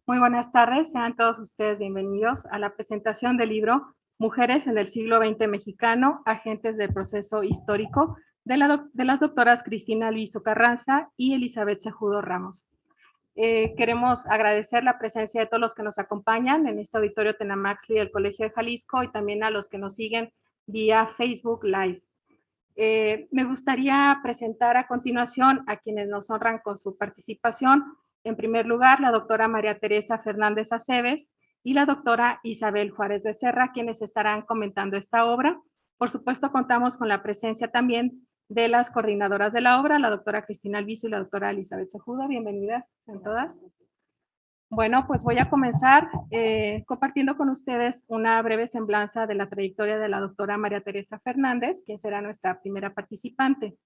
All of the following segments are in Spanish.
Muy buenas tardes, sean todos ustedes bienvenidos a la presentación del libro Mujeres en el siglo XX mexicano, agentes del proceso histórico, de las doctoras Cristina Alviso Carranza y Elizabeth Cejudo Ramos. Queremos agradecer la presencia de todos los que nos acompañan en este auditorio Tenamaxtli del Colegio de Jalisco y también a los que nos siguen vía Facebook Live. Me gustaría presentar a continuación a quienes nos honran con su participación. En primer lugar, la doctora María Teresa Fernández Aceves y la doctora Isabel Juárez de Serra, quienes estarán comentando esta obra. Por supuesto, contamos con la presencia también de las coordinadoras de la obra, la doctora Cristina Alviso y la doctora Elizabeth Cejudo. Bienvenidas a todas. Bueno, pues voy a comenzar compartiendo con ustedes una breve semblanza de la trayectoria de la doctora María Teresa Fernández, quien será nuestra primera participante.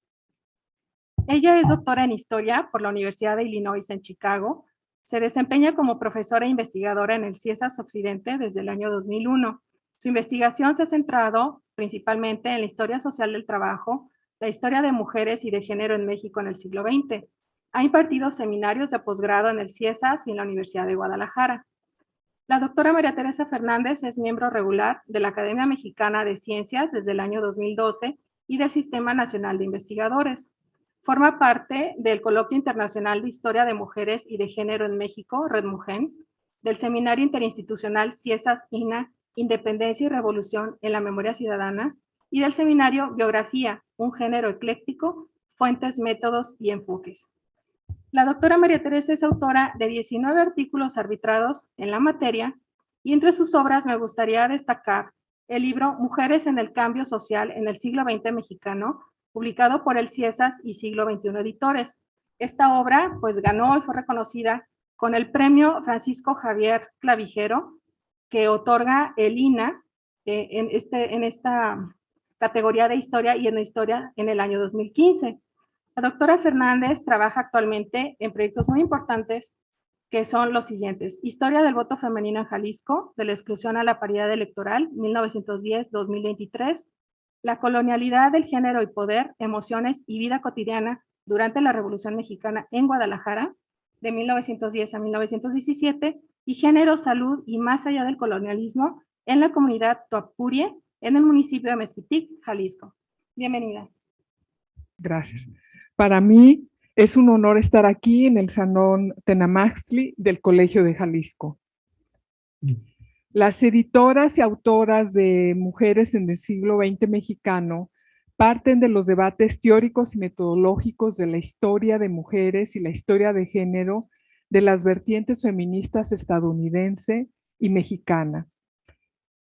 Ella es doctora en Historia por la Universidad de Illinois en Chicago. Se desempeña como profesora e investigadora en el CIESAS Occidente desde el año 2001. Su investigación se ha centrado principalmente en la historia social del trabajo, la historia de mujeres y de género en México en el siglo XX. Ha impartido seminarios de posgrado en el CIESAS y en la Universidad de Guadalajara. La doctora María Teresa Fernández es miembro regular de la Academia Mexicana de Ciencias desde el año 2012 y del Sistema Nacional de Investigadores. Forma parte del Coloquio Internacional de Historia de Mujeres y de Género en México, RedMujen, del Seminario Interinstitucional CIESAS-INA, Independencia y Revolución en la Memoria Ciudadana, y del Seminario Biografía, un género ecléctico, fuentes, métodos y enfoques. La doctora María Teresa es autora de 19 artículos arbitrados en la materia y entre sus obras me gustaría destacar el libro Mujeres en el Cambio Social en el siglo XX mexicano, publicado por el CIESAS y Siglo XXI Editores. Esta obra pues ganó y fue reconocida con el premio Francisco Javier Clavijero que otorga el INA en esta categoría de historia y en la historia en el año 2015. La doctora Fernández trabaja actualmente en proyectos muy importantes que son los siguientes: Historia del voto femenino en Jalisco, de la exclusión a la paridad electoral, 1910-2023, La colonialidad del género y poder, emociones y vida cotidiana durante la Revolución Mexicana en Guadalajara, de 1910 a 1917, y Género, salud y más allá del colonialismo en la comunidad Toapurie, en el municipio de Mezquitic, Jalisco. Bienvenida. Gracias. Para mí es un honor estar aquí en el Salón Tenamaxtli del Colegio de Jalisco. Las editoras y autoras de Mujeres en el siglo XX mexicano parten de los debates teóricos y metodológicos de la historia de mujeres y la historia de género de las vertientes feministas estadounidense y mexicana.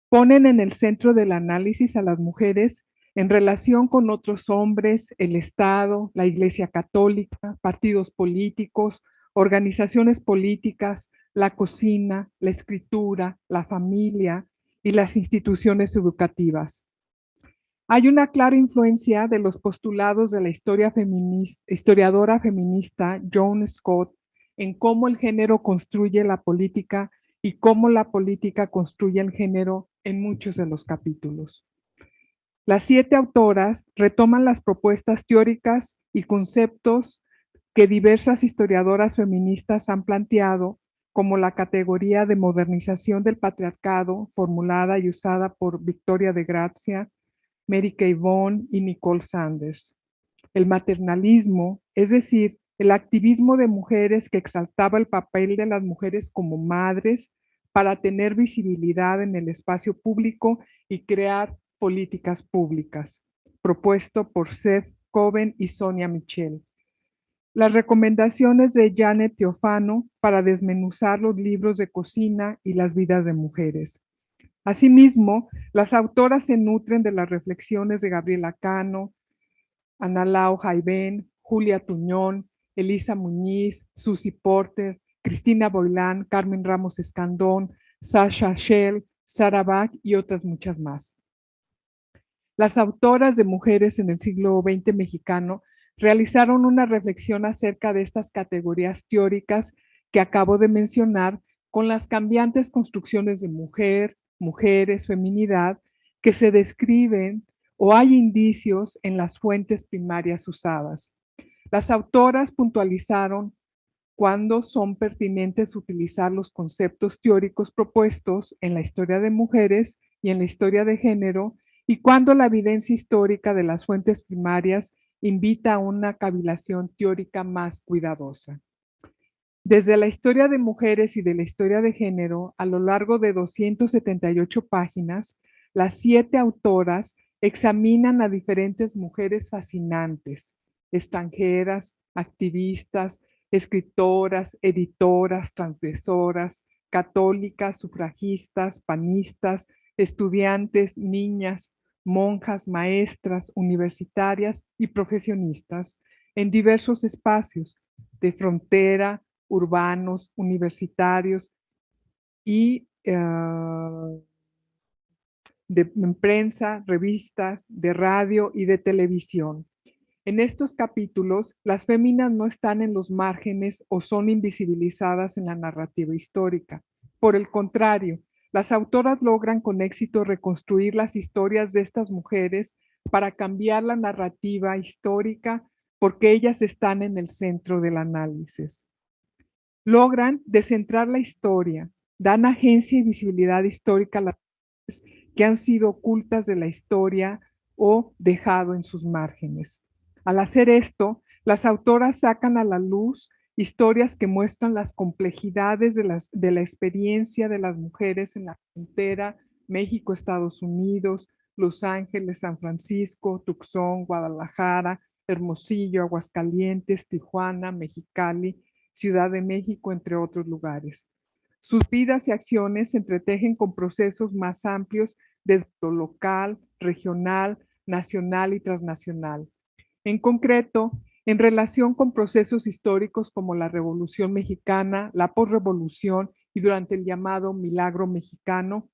Ponen en el centro del análisis a las mujeres en relación con otros hombres, el Estado, la Iglesia Católica, partidos políticos, organizaciones políticas, la cocina, la escritura, la familia y las instituciones educativas. Hay una clara influencia de los postulados de la historiadora feminista Joan Scott en cómo el género construye la política y cómo la política construye el género en muchos de los capítulos. Las 7 autoras retoman las propuestas teóricas y conceptos que diversas historiadoras feministas han planteado, como la categoría de modernización del patriarcado formulada y usada por Victoria de Gracia, Mary Kay Vaughan y Nicole Sanders. El maternalismo, es decir, el activismo de mujeres que exaltaba el papel de las mujeres como madres para tener visibilidad en el espacio público y crear políticas públicas, propuesto por Seth Coven y Sonia Michel. Las recomendaciones de Janet Teofano para desmenuzar los libros de cocina y las vidas de mujeres. Asimismo, las autoras se nutren de las reflexiones de Gabriela Cano, Ana Lau Jaivén, Julia Tuñón, Elisa Muñiz, Susi Porter, Cristina Boilán, Carmen Ramos Escandón, Sasha Shell, Sara Bach y otras muchas más. Las autoras de Mujeres en el siglo XX mexicano realizaron una reflexión acerca de estas categorías teóricas que acabo de mencionar, con las cambiantes construcciones de mujer, mujeres, feminidad, que se describen o hay indicios en las fuentes primarias usadas. Las autoras puntualizaron cuándo son pertinentes utilizar los conceptos teóricos propuestos en la historia de mujeres y en la historia de género, y cuándo la evidencia histórica de las fuentes primarias invita a una cavilación teórica más cuidadosa. Desde la historia de mujeres y de la historia de género, a lo largo de 278 páginas, las 7 autoras examinan a diferentes mujeres fascinantes, extranjeras, activistas, escritoras, editoras, transgresoras, católicas, sufragistas, panistas, estudiantes, niñas, monjas, maestras, universitarias y profesionistas en diversos espacios de frontera, urbanos, universitarios y de prensa, revistas, de radio y de televisión. En estos capítulos, las féminas no están en los márgenes o son invisibilizadas en la narrativa histórica. Por el contrario, las autoras logran con éxito reconstruir las historias de estas mujeres para cambiar la narrativa histórica porque ellas están en el centro del análisis. Logran descentrar la historia, dan agencia y visibilidad histórica a las mujeres que han sido ocultas de la historia o dejado en sus márgenes. Al hacer esto, las autoras sacan a la luz historias que muestran las complejidades de la experiencia de las mujeres en la frontera México-Estados Unidos, Los Ángeles, San Francisco, Tucson, Guadalajara, Hermosillo, Aguascalientes, Tijuana, Mexicali, Ciudad de México, entre otros lugares. Sus vidas y acciones se entretejen con procesos más amplios desde lo local, regional, nacional y transnacional. En concreto, en relación con procesos históricos como la Revolución Mexicana, la posrevolución y durante el llamado Milagro Mexicano.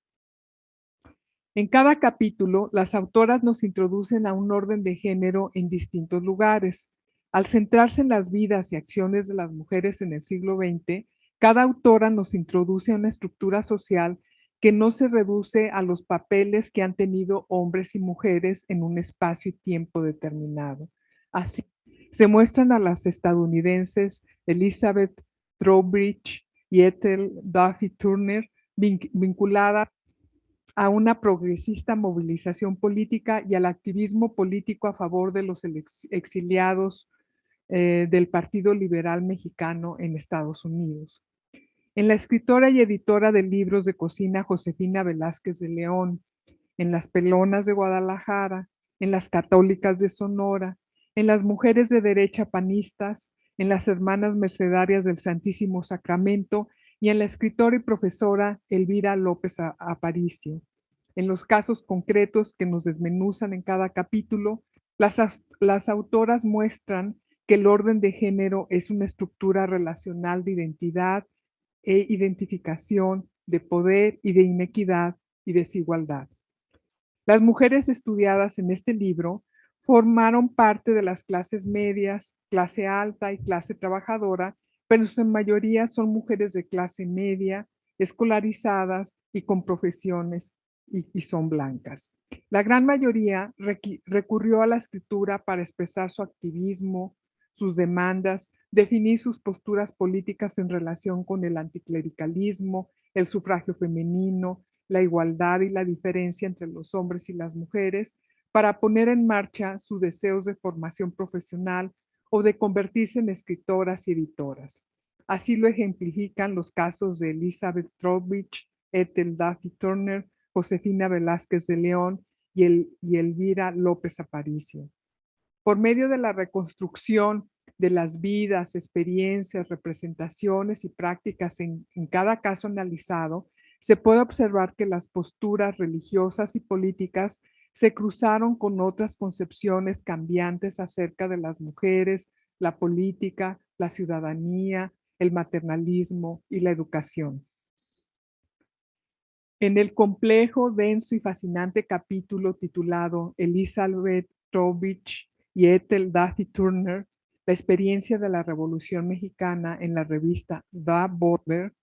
En cada capítulo, las autoras nos introducen a un orden de género en distintos lugares. Al centrarse en las vidas y acciones de las mujeres en el siglo XX, cada autora nos introduce a una estructura social que no se reduce a los papeles que han tenido hombres y mujeres en un espacio y tiempo determinado. Así, se muestran a las estadounidenses Elizabeth Trowbridge y Ethel Duffy Turner vinculadas a una progresista movilización política y al activismo político a favor de los exiliados del Partido Liberal Mexicano en Estados Unidos. En la escritora y editora de libros de cocina Josefina Velázquez de León, en las Pelonas de Guadalajara, en las Católicas de Sonora, en las Mujeres de Derecha Panistas, en las Hermanas Mercedarias del Santísimo Sacramento y en la escritora y profesora Elvira López Aparicio. En los casos concretos que nos desmenuzan en cada capítulo, las autoras muestran que el orden de género es una estructura relacional de identidad e identificación, de poder y de inequidad y desigualdad. Las mujeres estudiadas en este libro formaron parte de las clases medias, clase alta y clase trabajadora, pero en su mayoría son mujeres de clase media, escolarizadas y con profesiones y son blancas. La gran mayoría recurrió a la escritura para expresar su activismo, sus demandas, definir sus posturas políticas en relación con el anticlericalismo, el sufragio femenino, la igualdad y la diferencia entre los hombres y las mujeres, para poner en marcha sus deseos de formación profesional o de convertirse en escritoras y editoras. Así lo ejemplifican los casos de Elizabeth Trowbridge, Ethel Duffy Turner, Josefina Velázquez de León y Elvira López Aparicio. Por medio de la reconstrucción de las vidas, experiencias, representaciones y prácticas en cada caso analizado, se puede observar que las posturas religiosas y políticas se cruzaron con otras concepciones cambiantes acerca de las mujeres, la política, la ciudadanía, el maternalismo y la educación. En el complejo, denso y fascinante capítulo titulado Elizabeth Trowbridge y Ethel Duffy Turner, la experiencia de la Revolución Mexicana en la revista The Border,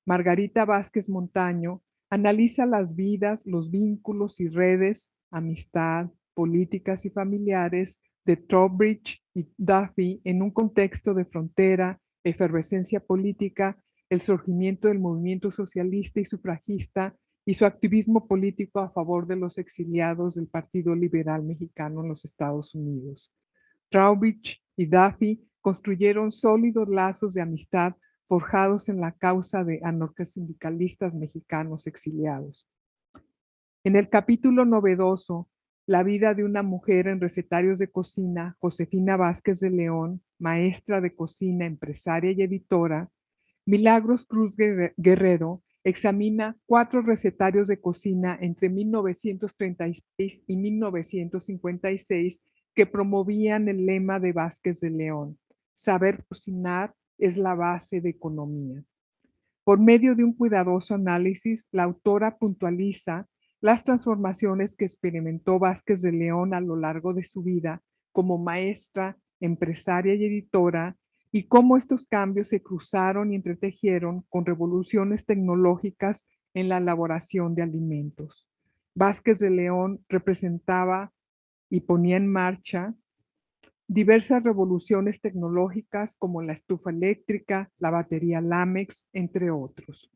Margarita Vázquez Montaño analiza las vidas, los vínculos y redes, amistad, políticas y familiares de Trowbridge y Duffy en un contexto de frontera efervescencia política, el surgimiento del movimiento socialista y sufragista y su activismo político a favor de los exiliados del Partido Liberal Mexicano en los Estados Unidos. Trowbridge y Duffy construyeron sólidos lazos de amistad forjados en la causa de anarcosindicalistas mexicanos exiliados. En el capítulo novedoso, La vida de una mujer en recetarios de cocina, Josefina Vázquez de León, maestra de cocina, empresaria y editora, Milagros Cruz Guerrero examina 4 recetarios de cocina entre 1936 y 1956 que promovían el lema de Vázquez de León: saber cocinar es la base de economía. Por medio de un cuidadoso análisis, la autora puntualiza las transformaciones que experimentó Vázquez de León a lo largo de su vida como maestra, empresaria y editora, y cómo estos cambios se cruzaron y entretejieron con revoluciones tecnológicas en la elaboración de alimentos. Vázquez de León representaba y ponía en marcha diversas revoluciones tecnológicas como la estufa eléctrica, la batería Lamex, entre otros.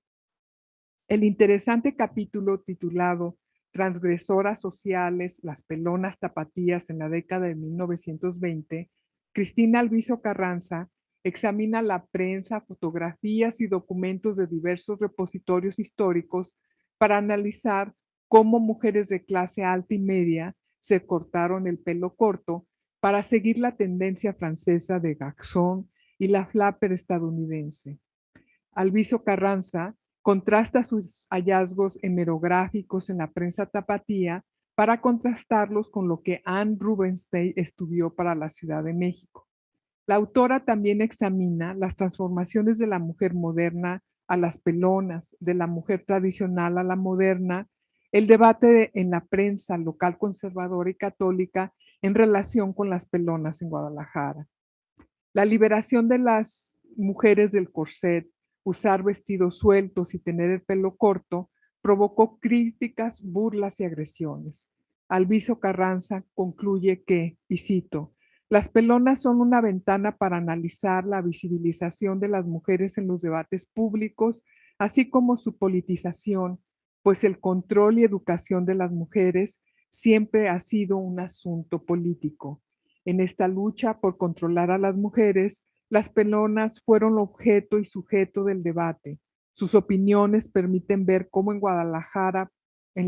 El interesante capítulo titulado Transgresoras sociales, las pelonas tapatías en la década de 1920, Cristina Alviso Carranza examina la prensa, fotografías y documentos de diversos repositorios históricos para analizar cómo mujeres de clase alta y media se cortaron el pelo corto para seguir la tendencia francesa de Garçon y la flapper estadounidense. Alviso Carranza contrasta sus hallazgos hemerográficos en la prensa tapatía para contrastarlos con lo que Anne Rubinstein estudió para la Ciudad de México. La autora también examina las transformaciones de la mujer moderna a las pelonas, de la mujer tradicional a la moderna, el debate en la prensa local conservadora y católica en relación con las pelonas en Guadalajara. La liberación de las mujeres del corset, usar vestidos sueltos y tener el pelo corto, provocó críticas, burlas y agresiones. Alviso Carranza concluye que, y cito, las pelonas son una ventana para analizar la visibilización de las mujeres en los debates públicos, así como su politización, pues el control y educación de las mujeres siempre ha sido un asunto político. En esta lucha por controlar a las mujeres, las pelonas fueron objeto y sujeto del debate. Sus opiniones permiten ver cómo en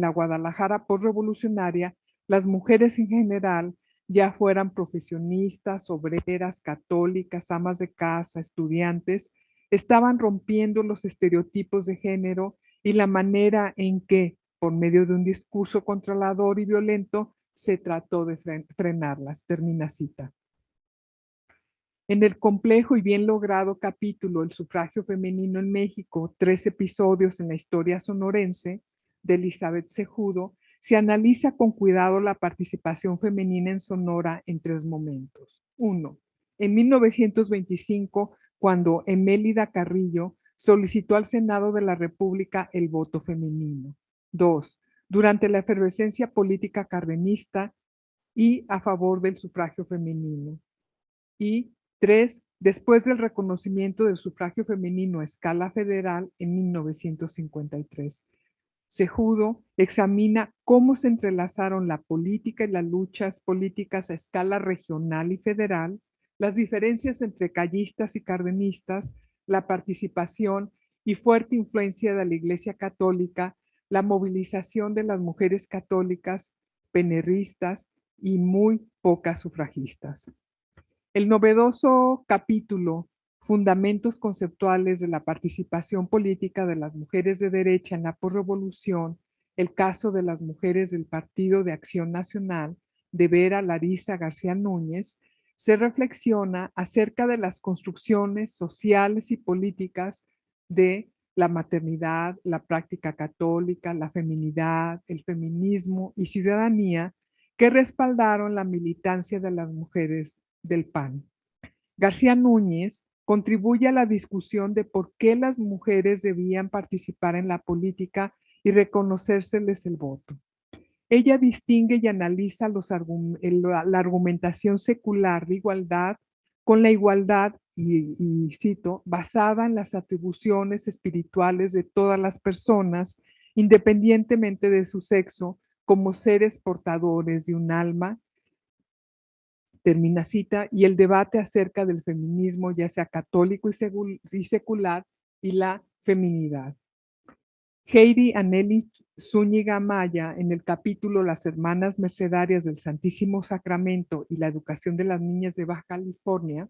la Guadalajara postrevolucionaria, las mujeres en general, ya fueran profesionistas, obreras, católicas, amas de casa, estudiantes, estaban rompiendo los estereotipos de género y la manera en que, por medio de un discurso controlador y violento, se trató de frenarlas. Termina cita. En el complejo y bien logrado capítulo El sufragio femenino en México, 3 episodios en la historia sonorense, de Elizabeth Cejudo, se analiza con cuidado la participación femenina en Sonora en 3 momentos. 1. En 1925, cuando Emélida Carrillo solicitó al Senado de la República el voto femenino. 2. Durante la efervescencia política cardenista y a favor del sufragio femenino. Y 3. Después del reconocimiento del sufragio femenino a escala federal en 1953. Cejudo examina cómo se entrelazaron la política y las luchas políticas a escala regional y federal, las diferencias entre callistas y cardenistas, la participación y fuerte influencia de la Iglesia Católica, la movilización de las mujeres católicas, penerristas y muy pocas sufragistas. El novedoso capítulo Fundamentos conceptuales de la participación política de las mujeres de derecha en la posrevolución, el caso de las mujeres del Partido de Acción Nacional, de Vera Larisa García Núñez, se reflexiona acerca de las construcciones sociales y políticas de la maternidad, la práctica católica, la feminidad, el feminismo y ciudadanía que respaldaron la militancia de las mujeres del PAN. García Núñez contribuye a la discusión de por qué las mujeres debían participar en la política y reconocérseles el voto. Ella distingue y analiza la argumentación secular de igualdad con la igualdad y cito, basada en las atribuciones espirituales de todas las personas, independientemente de su sexo, como seres portadores de un alma, termina cita, y el debate acerca del feminismo, ya sea católico y secular, y la feminidad. Heidi Anneli Zúñiga Maya, en el capítulo Las Hermanas Mercedarias del Santísimo Sacramento y la educación de las niñas de Baja California,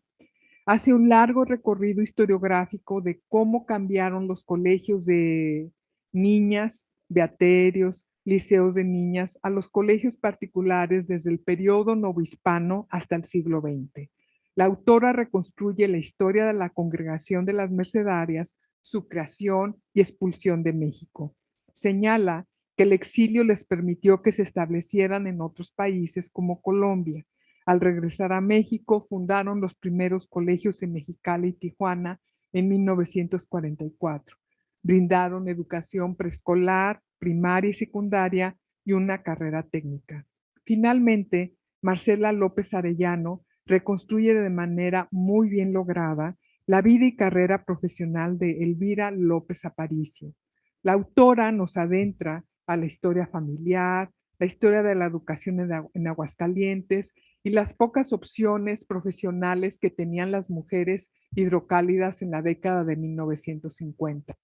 hace un largo recorrido historiográfico de cómo cambiaron los colegios de niñas, beaterios, liceos de niñas, a los colegios particulares desde el periodo novohispano hasta el siglo XX. La autora reconstruye la historia de la congregación de las Mercedarias, su creación y expulsión de México. Señala que el exilio les permitió que se establecieran en otros países como Colombia. Al regresar a México, fundaron los primeros colegios en Mexicali y Tijuana en 1944. Brindaron educación preescolar, primaria y secundaria y una carrera técnica. Finalmente, Marcela López Arellano reconstruye de manera muy bien lograda la vida y carrera profesional de Elvira López Aparicio. La autora nos adentra a la historia familiar, la historia de la educación en Aguascalientes y las pocas opciones profesionales que tenían las mujeres hidrocálidas en la década de 1950.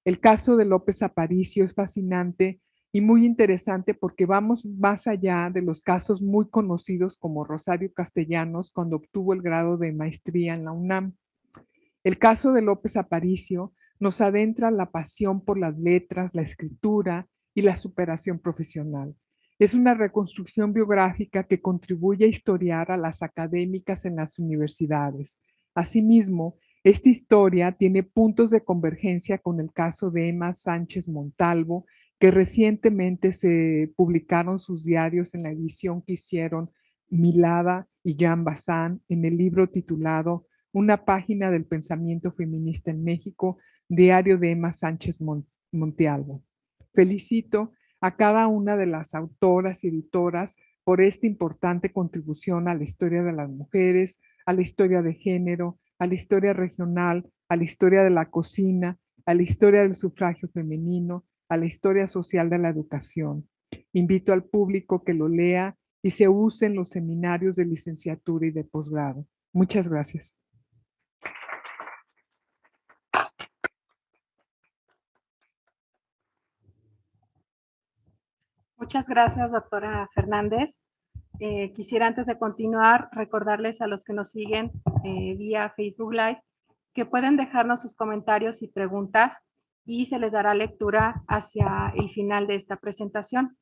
El caso de López Aparicio es fascinante y muy interesante porque vamos más allá de los casos muy conocidos como Rosario Castellanos cuando obtuvo el grado de maestría en la UNAM. El caso de López Aparicio nos adentra la pasión por las letras, la escritura y la superación profesional. Es una reconstrucción biográfica que contribuye a historiar a las académicas en las universidades. Asimismo, esta historia tiene puntos de convergencia con el caso de Emma Sánchez Montalvo, que recientemente se publicaron sus diarios en la edición que hicieron Milada y Jean Bazán en el libro titulado Una página del pensamiento feminista en México, diario de Emma Sánchez Montalvo. Felicito a cada una de las autoras y editoras por esta importante contribución a la historia de las mujeres, a la historia de género, a la historia regional, a la historia de la cocina, a la historia del sufragio femenino, a la historia social de la educación. Invito al público que lo lea y se use en los seminarios de licenciatura y de posgrado. Muchas gracias. Muchas gracias, doctora Fernández. Quisiera antes de continuar recordarles a los que nos siguen vía Facebook Live que pueden dejarnos sus comentarios y preguntas y se les dará lectura hacia el final de esta presentación.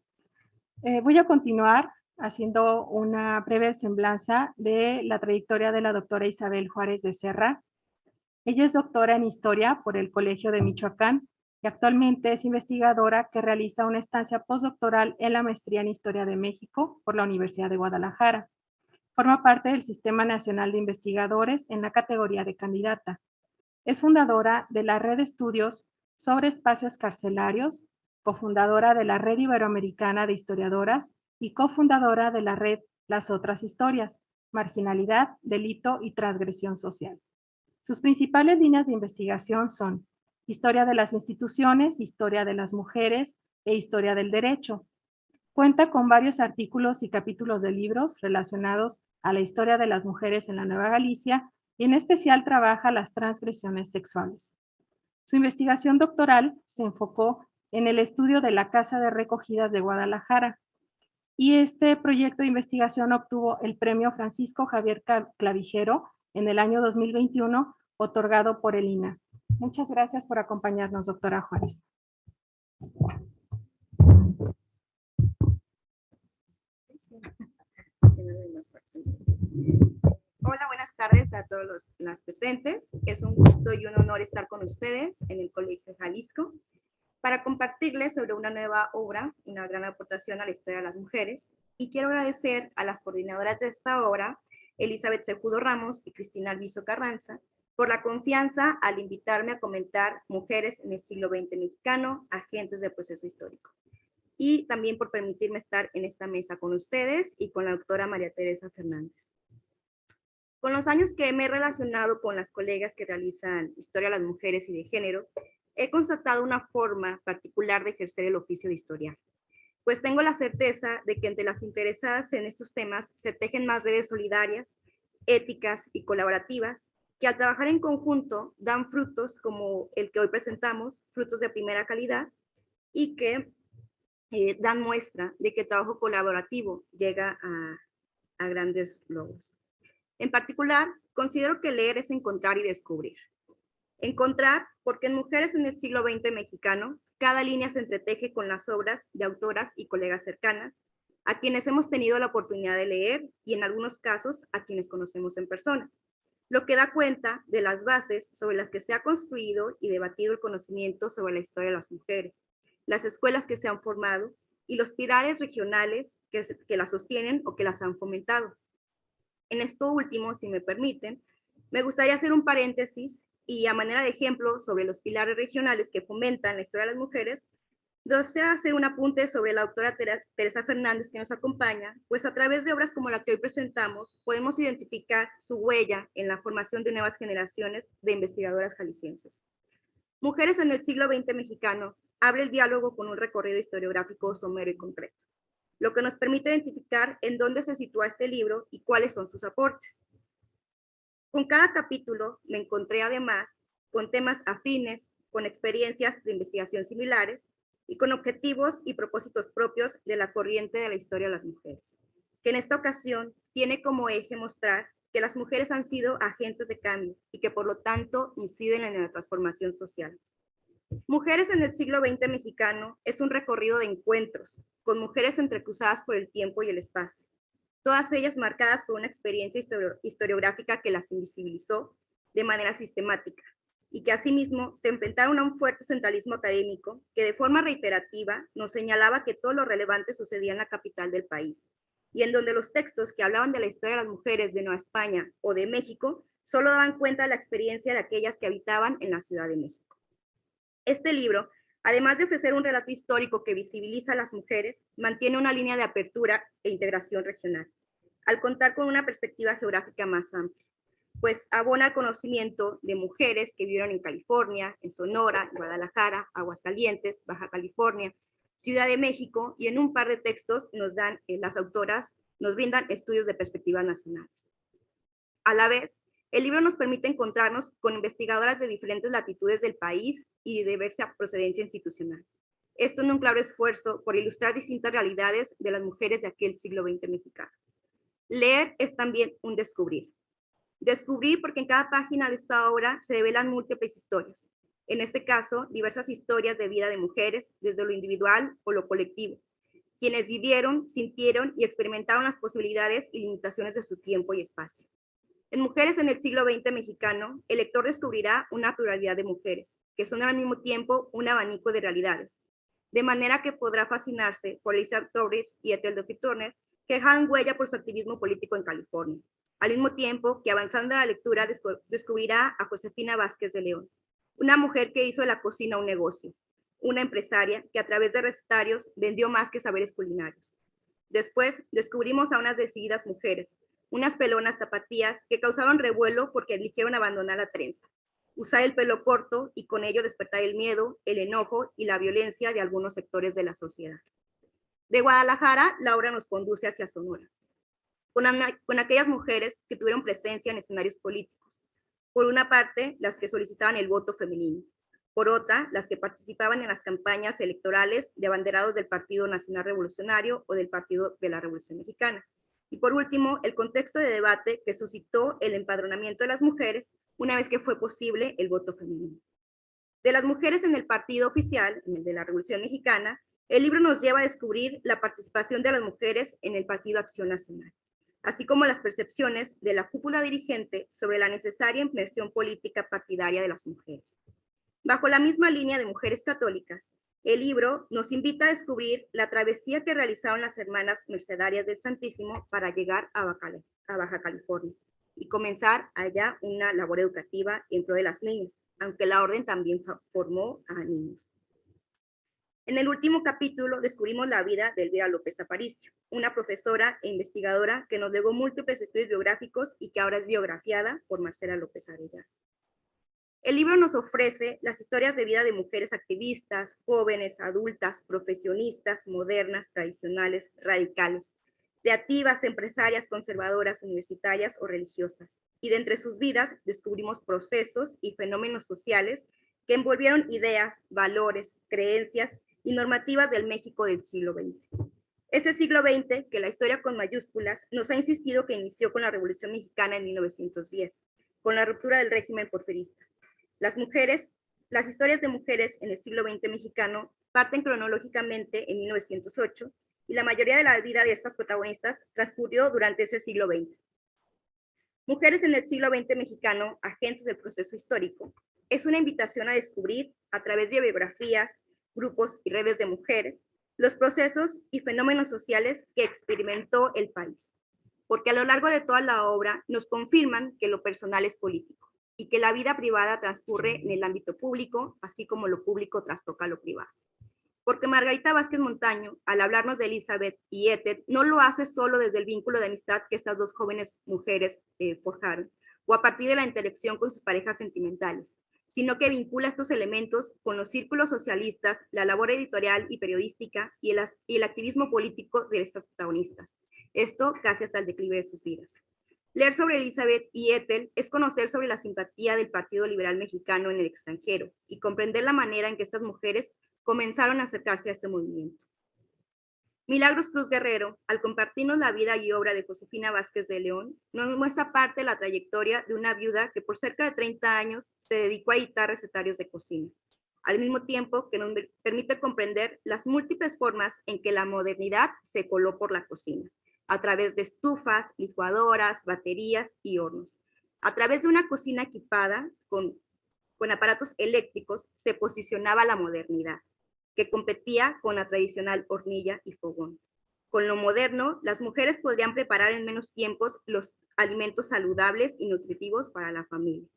Voy a continuar haciendo una breve semblanza de la trayectoria de la doctora Isabel Juárez Becerra. Ella es doctora en Historia por el Colegio de Michoacán y actualmente es investigadora que realiza una estancia postdoctoral en la maestría en Historia de México por la Universidad de Guadalajara. Forma parte del Sistema Nacional de Investigadores en la categoría de candidata. Es fundadora de la Red de Estudios sobre Espacios Carcelarios, cofundadora de la Red Iberoamericana de Historiadoras y cofundadora de la Red Las Otras Historias, Marginalidad, Delito y Transgresión Social. Sus principales líneas de investigación son historia de las instituciones, historia de las mujeres e historia del derecho. Cuenta con varios artículos y capítulos de libros relacionados a la historia de las mujeres en la Nueva Galicia y en especial trabaja las transgresiones sexuales. Su investigación doctoral se enfocó en el estudio de la Casa de Recogidas de Guadalajara y este proyecto de investigación obtuvo el premio Francisco Javier Clavijero en el año 2021, otorgado por el INAH. Muchas gracias por acompañarnos, doctora Juárez. Hola, buenas tardes a todos las presentes. Es un gusto y un honor estar con ustedes en el Colegio Jalisco para compartirles sobre una nueva obra, una gran aportación a la historia de las mujeres. Y quiero agradecer a las coordinadoras de esta obra, Elizabeth Cejudo Ramos y Cristina Alviso Carranza, por la confianza al invitarme a comentar Mujeres en el siglo XX mexicano, agentes del proceso histórico. Y también por permitirme estar en esta mesa con ustedes y con la doctora María Teresa Fernández. Con los años que me he relacionado con las colegas que realizan historia de las mujeres y de género, he constatado una forma particular de ejercer el oficio de historiar, pues tengo la certeza de que entre las interesadas en estos temas se tejen más redes solidarias, éticas y colaborativas, que al trabajar en conjunto dan frutos como el que hoy presentamos, frutos de primera calidad, y que dan muestra de que el trabajo colaborativo llega a grandes logros. En particular, considero que leer es encontrar y descubrir. Encontrar, porque en Mujeres en el siglo XX mexicano, cada línea se entreteje con las obras de autoras y colegas cercanas, a quienes hemos tenido la oportunidad de leer y en algunos casos a quienes conocemos en persona, lo que da cuenta de las bases sobre las que se ha construido y debatido el conocimiento sobre la historia de las mujeres, las escuelas que se han formado y los pilares regionales que las sostienen o que las han fomentado. En esto último, si me permiten, me gustaría hacer un paréntesis y a manera de ejemplo sobre los pilares regionales que fomentan la historia de las mujeres, deseo hacer un apunte sobre la doctora Teresa Fernández que nos acompaña, pues a través de obras como la que hoy presentamos podemos identificar su huella en la formación de nuevas generaciones de investigadoras jaliscienses. Mujeres en el siglo XX mexicano abre el diálogo con un recorrido historiográfico somero y concreto, lo que nos permite identificar en dónde se sitúa este libro y cuáles son sus aportes. Con cada capítulo me encontré además con temas afines, con experiencias de investigación similares y con objetivos y propósitos propios de la corriente de la historia de las mujeres, que en esta ocasión tiene como eje mostrar que las mujeres han sido agentes de cambio y que por lo tanto inciden en la transformación social. Mujeres en el siglo XX mexicano es un recorrido de encuentros con mujeres entrecruzadas por el tiempo y el espacio, todas ellas marcadas por una experiencia historiográfica que las invisibilizó de manera sistemática y que asimismo se enfrentaron a un fuerte centralismo académico que de forma reiterativa nos señalaba que todo lo relevante sucedía en la capital del país y en donde los textos que hablaban de la historia de las mujeres de Nueva España o de México solo daban cuenta de la experiencia de aquellas que habitaban en la Ciudad de México. Este libro, además de ofrecer un relato histórico que visibiliza a las mujeres, mantiene una línea de apertura e integración regional, al contar con una perspectiva geográfica más amplia, pues abona el conocimiento de mujeres que vivieron en California, en Sonora, Guadalajara, Aguascalientes, Baja California, Ciudad de México, y en un par de textos las autoras nos brindan estudios de perspectivas nacionales. A la vez, el libro nos permite encontrarnos con investigadoras de diferentes latitudes del país y de diversa procedencia institucional. Esto en un claro esfuerzo por ilustrar distintas realidades de las mujeres de aquel siglo XX mexicano. Leer es también un descubrir. Descubrir porque en cada página de esta obra se develan múltiples historias. En este caso, diversas historias de vida de mujeres, desde lo individual o lo colectivo, quienes vivieron, sintieron y experimentaron las posibilidades y limitaciones de su tiempo y espacio. En Mujeres en el siglo XX mexicano, el lector descubrirá una pluralidad de mujeres, que son al mismo tiempo un abanico de realidades, de manera que podrá fascinarse por Elizabeth Torres y Ethel Duffy Turner, que dejaron huella por su activismo político en California, al mismo tiempo que avanzando en la lectura descubrirá a Josefina Vázquez de León, una mujer que hizo de la cocina un negocio, una empresaria que a través de recetarios vendió más que saberes culinarios. Después descubrimos a unas decididas mujeres, unas pelonas tapatías que causaron revuelo porque eligieron abandonar la trenza, usar el pelo corto y con ello despertar el miedo, el enojo y la violencia de algunos sectores de la sociedad. De Guadalajara, la obra nos conduce hacia Sonora, con aquellas mujeres que tuvieron presencia en escenarios políticos. Por una parte, las que solicitaban el voto femenino. Por otra, las que participaban en las campañas electorales de abanderados del Partido Nacional Revolucionario o del Partido de la Revolución Mexicana. Y por último, el contexto de debate que suscitó el empadronamiento de las mujeres una vez que fue posible el voto femenino. De las mujeres en el partido oficial, en el de la Revolución Mexicana, el libro nos lleva a descubrir la participación de las mujeres en el Partido Acción Nacional, así como las percepciones de la cúpula dirigente sobre la necesaria inmersión política partidaria de las mujeres. Bajo la misma línea de mujeres católicas, el libro nos invita a descubrir la travesía que realizaron las hermanas mercedarias del Santísimo para llegar a Baja California y comenzar allá una labor educativa en pro de las niñas, aunque la orden también formó a niños. En el último capítulo descubrimos la vida de Elvira López Aparicio, una profesora e investigadora que nos legó múltiples estudios biográficos y que ahora es biografiada por Marcela López Arellano. El libro nos ofrece las historias de vida de mujeres activistas, jóvenes, adultas, profesionistas, modernas, tradicionales, radicales, creativas, empresarias, conservadoras, universitarias o religiosas. Y de entre sus vidas descubrimos procesos y fenómenos sociales que envolvieron ideas, valores, creencias y normativas del México del siglo XX. Ese siglo XX, que la historia con mayúsculas nos ha insistido que inició con la Revolución Mexicana en 1910, con la ruptura del régimen porfirista. Las historias de mujeres en el siglo XX mexicano parten cronológicamente en 1908 y la mayoría de la vida de estas protagonistas transcurrió durante ese siglo XX. Mujeres en el siglo XX mexicano, agentes del proceso histórico, es una invitación a descubrir, a través de biografías, grupos y redes de mujeres, los procesos y fenómenos sociales que experimentó el país. Porque a lo largo de toda la obra nos confirman que lo personal es político y que la vida privada transcurre en el ámbito público, así como lo público trastoca lo privado. Porque Margarita Vázquez Montaño, al hablarnos de Elizabeth y Ethel, no lo hace solo desde el vínculo de amistad que estas dos jóvenes mujeres forjaron, o a partir de la interacción con sus parejas sentimentales, sino que vincula estos elementos con los círculos socialistas, la labor editorial y periodística y el activismo político de estas protagonistas. Esto casi hasta el declive de sus vidas. Leer sobre Elizabeth y Ethel es conocer sobre la simpatía del Partido Liberal Mexicano en el extranjero y comprender la manera en que estas mujeres comenzaron a acercarse a este movimiento. Milagros Cruz Guerrero, al compartirnos la vida y obra de Josefina Vázquez de León, nos muestra parte de la trayectoria de una viuda que por cerca de 30 años se dedicó a editar recetarios de cocina, al mismo tiempo que nos permite comprender las múltiples formas en que la modernidad se coló por la cocina, a través de estufas, licuadoras, baterías y hornos. A través de una cocina equipada con aparatos eléctricos se posicionaba la modernidad, que competía con la tradicional hornilla y fogón. Con lo moderno, las mujeres podrían preparar en menos tiempos los alimentos saludables y nutritivos para la familia.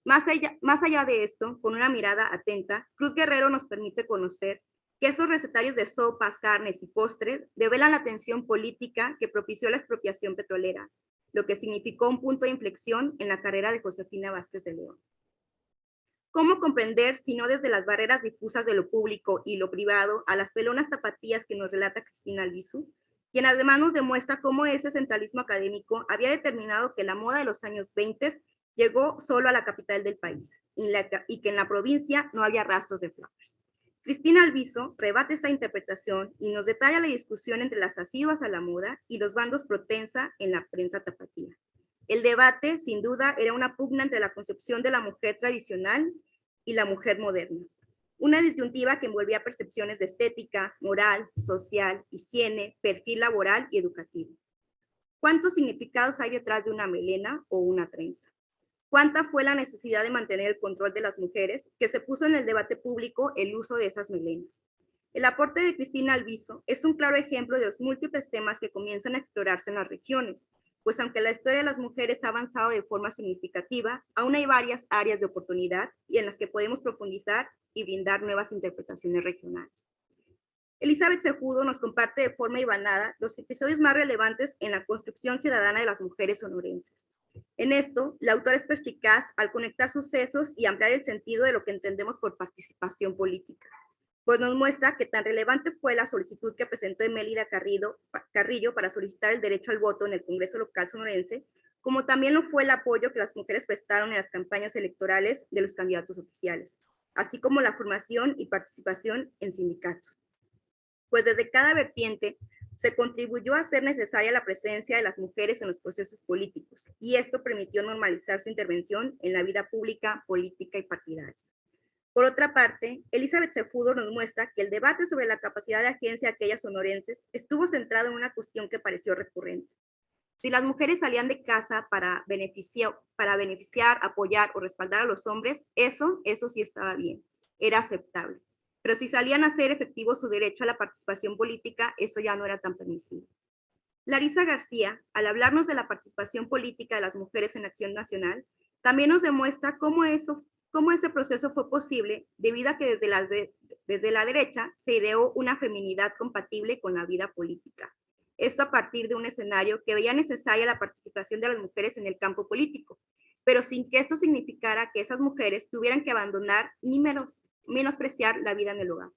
Más allá de esto, con una mirada atenta, Cruz Guerrero nos permite conocer que esos recetarios de sopas, carnes y postres develan la tensión política que propició la expropiación petrolera, lo que significó un punto de inflexión en la carrera de Josefina Vázquez de León. ¿Cómo comprender, si no desde las barreras difusas de lo público y lo privado, a las pelonas tapatías que nos relata Cristina Albizu, quien además nos demuestra cómo ese centralismo académico había determinado que la moda de los años 20 llegó solo a la capital del país y que en la provincia no había rastros de flores? Cristina Albizu rebate esta interpretación y nos detalla la discusión entre las asiduas a la moda y los bandos protensa en la prensa tapatía. El debate, sin duda, era una pugna entre la concepción de la mujer tradicional y la mujer moderna. Una disyuntiva que envolvía percepciones de estética, moral, social, higiene, perfil laboral y educativo. ¿Cuántos significados hay detrás de una melena o una trenza? ¿Cuánta fue la necesidad de mantener el control de las mujeres que se puso en el debate público el uso de esas melenas? El aporte de Cristina Albizu es un claro ejemplo de los múltiples temas que comienzan a explorarse en las regiones, pues aunque la historia de las mujeres ha avanzado de forma significativa, aún hay varias áreas de oportunidad y en las que podemos profundizar y brindar nuevas interpretaciones regionales. Elizabeth Cejudo nos comparte de forma hilvanada los episodios más relevantes en la construcción ciudadana de las mujeres sonorenses. En esto, la autora es perspicaz al conectar sucesos y ampliar el sentido de lo que entendemos por participación política, pues nos muestra que tan relevante fue la solicitud que presentó Emélida Carrillo para solicitar el derecho al voto en el Congreso local sonorense, como también lo fue el apoyo que las mujeres prestaron en las campañas electorales de los candidatos oficiales, así como la formación y participación en sindicatos. Pues desde cada vertiente se contribuyó a hacer necesaria la presencia de las mujeres en los procesos políticos, y esto permitió normalizar su intervención en la vida pública, política y partidaria. Por otra parte, Elizabeth Cejudo nos muestra que el debate sobre la capacidad de agencia de aquellas sonorenses estuvo centrado en una cuestión que pareció recurrente. Si las mujeres salían de casa para beneficiar, apoyar o respaldar a los hombres, eso sí estaba bien, era aceptable. Pero si salían a hacer efectivo su derecho a la participación política, eso ya no era tan permisible. Larisa García, al hablarnos de la participación política de las mujeres en Acción Nacional, también nos demuestra cómo eso cómo ese proceso fue posible debido a que desde la derecha se ideó una feminidad compatible con la vida política. Esto a partir de un escenario que veía necesaria la participación de las mujeres en el campo político, pero sin que esto significara que esas mujeres tuvieran que abandonar ni menospreciar la vida en el hogar.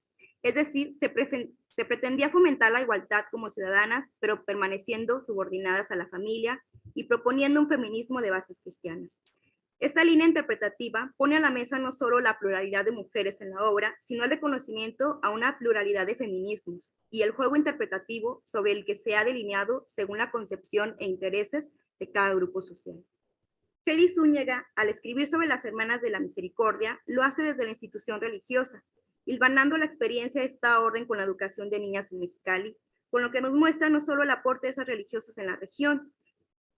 Es decir, se pretendía fomentar la igualdad como ciudadanas, pero permaneciendo subordinadas a la familia y proponiendo un feminismo de bases cristianas. Esta línea interpretativa pone a la mesa no solo la pluralidad de mujeres en la obra, sino el reconocimiento a una pluralidad de feminismos y el juego interpretativo sobre el que se ha delineado según la concepción e intereses de cada grupo social. Feli Zúñiga, al escribir sobre las Hermanas de la Misericordia, lo hace desde la institución religiosa, hilvanando la experiencia de esta orden con la educación de niñas en Mexicali, con lo que nos muestra no solo el aporte de esas religiosas en la región,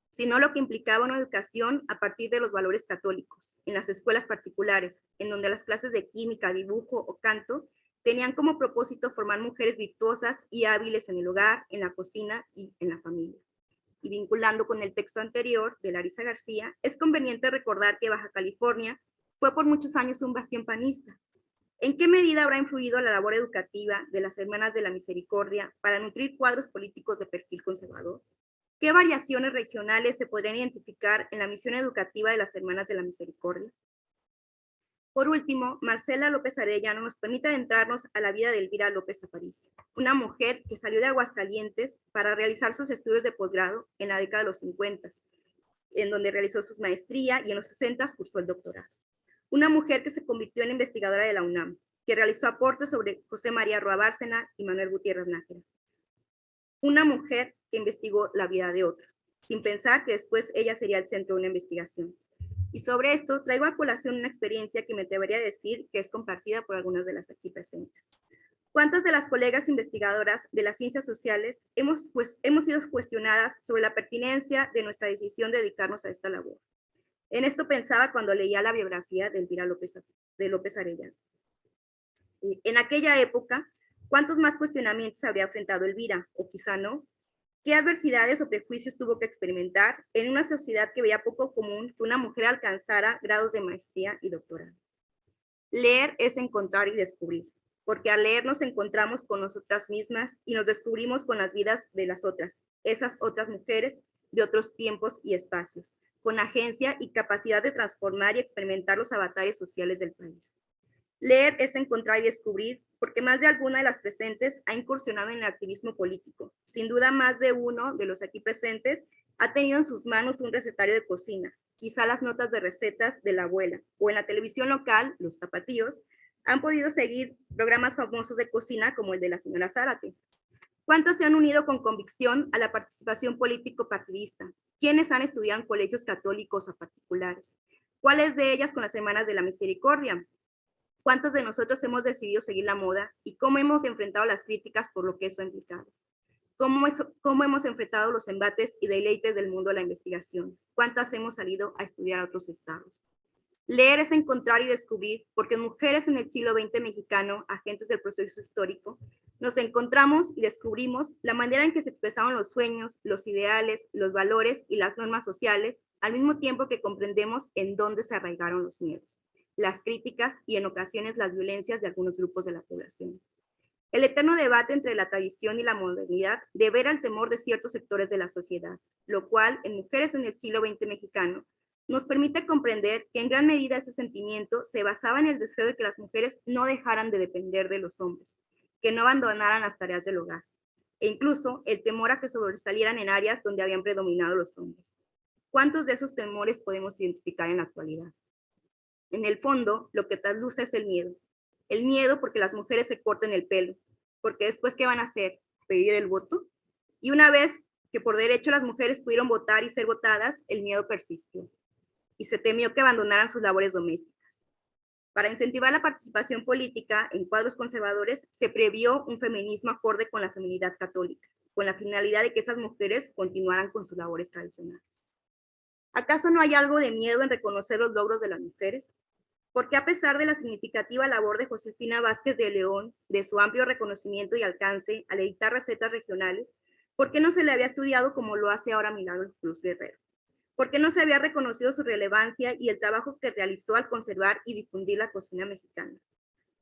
sino lo que implicaba una educación a partir de los valores católicos, en las escuelas particulares, en donde las clases de química, dibujo o canto tenían como propósito formar mujeres virtuosas y hábiles en el hogar, en la cocina y en la familia. Y vinculando con el texto anterior de Larisa García, es conveniente recordar que Baja California fue por muchos años un bastión panista. ¿En qué medida habrá influido la labor educativa de las Hermanas de la Misericordia para nutrir cuadros políticos de perfil conservador? ¿Qué variaciones regionales se podrían identificar en la misión educativa de las Hermanas de la Misericordia? Por último, Marcela López Arellano nos permite adentrarnos a la vida de Elvira López Aparicio, una mujer que salió de Aguascalientes para realizar sus estudios de posgrado en la década de los 50, en donde realizó su maestría y en los 60 cursó el doctorado. Una mujer que se convirtió en investigadora de la UNAM, que realizó aportes sobre José María Roa Bárcena y Manuel Gutiérrez Nájera. Una mujer que investigó la vida de otros, sin pensar que después ella sería el centro de una investigación. Y sobre esto traigo a colación una experiencia que me atrevería a decir que es compartida por algunas de las aquí presentes. ¿Cuántas de las colegas investigadoras de las ciencias sociales hemos sido cuestionadas sobre la pertinencia de nuestra decisión de dedicarnos a esta labor? En esto pensaba cuando leía la biografía de Elvira López Arellano. En aquella época, ¿cuántos más cuestionamientos habría enfrentado Elvira? O quizá no. ¿Qué adversidades o prejuicios tuvo que experimentar en una sociedad que veía poco común que una mujer alcanzara grados de maestría y doctorado? Leer es encontrar y descubrir, porque al leer nos encontramos con nosotras mismas y nos descubrimos con las vidas de las otras, esas otras mujeres de otros tiempos y espacios, con agencia y capacidad de transformar y experimentar los avatares sociales del país. Leer es encontrar y descubrir, porque más de alguna de las presentes ha incursionado en el activismo político. Sin duda, más de uno de los aquí presentes ha tenido en sus manos un recetario de cocina, quizá las notas de recetas de la abuela, o en la televisión local, los tapatíos, han podido seguir programas famosos de cocina como el de la señora Zárate. ¿Cuántos se han unido con convicción a la participación político-partidista? ¿Quiénes han estudiado en colegios católicos o particulares? ¿Cuáles de ellas con las Hermanas de la Misericordia? ¿Cuántos de nosotros hemos decidido seguir la moda y cómo hemos enfrentado las críticas por lo que eso ha implicado? ¿Cómo hemos enfrentado los embates y deleites del mundo de la investigación? ¿Cuántas hemos salido a estudiar a otros estados? Leer es encontrar y descubrir, porque mujeres en el siglo XX mexicano, agentes del proceso histórico, nos encontramos y descubrimos la manera en que se expresaron los sueños, los ideales, los valores y las normas sociales, al mismo tiempo que comprendemos en dónde se arraigaron los miedos, las críticas y en ocasiones las violencias de algunos grupos de la población. El eterno debate entre la tradición y la modernidad devela el temor de ciertos sectores de la sociedad, lo cual en mujeres en el siglo XX mexicano nos permite comprender que en gran medida ese sentimiento se basaba en el deseo de que las mujeres no dejaran de depender de los hombres, que no abandonaran las tareas del hogar, e incluso el temor a que sobresalieran en áreas donde habían predominado los hombres. ¿Cuántos de esos temores podemos identificar en la actualidad? En el fondo, lo que trasluce es el miedo. El miedo porque las mujeres se corten el pelo, porque después, ¿qué van a hacer? ¿Pedir el voto? Y una vez que por derecho las mujeres pudieron votar y ser votadas, el miedo persistió y se temió que abandonaran sus labores domésticas. Para incentivar la participación política en cuadros conservadores, se previó un feminismo acorde con la feminidad católica, con la finalidad de que estas mujeres continuaran con sus labores tradicionales. ¿Acaso no hay algo de miedo en reconocer los logros de las mujeres? Porque a pesar de la significativa labor de Josefina Vázquez de León, de su amplio reconocimiento y alcance al editar recetas regionales, ¿por qué no se le había estudiado como lo hace ahora Milagros Cruz Guerrero? ¿Por qué no se había reconocido su relevancia y el trabajo que realizó al conservar y difundir la cocina mexicana?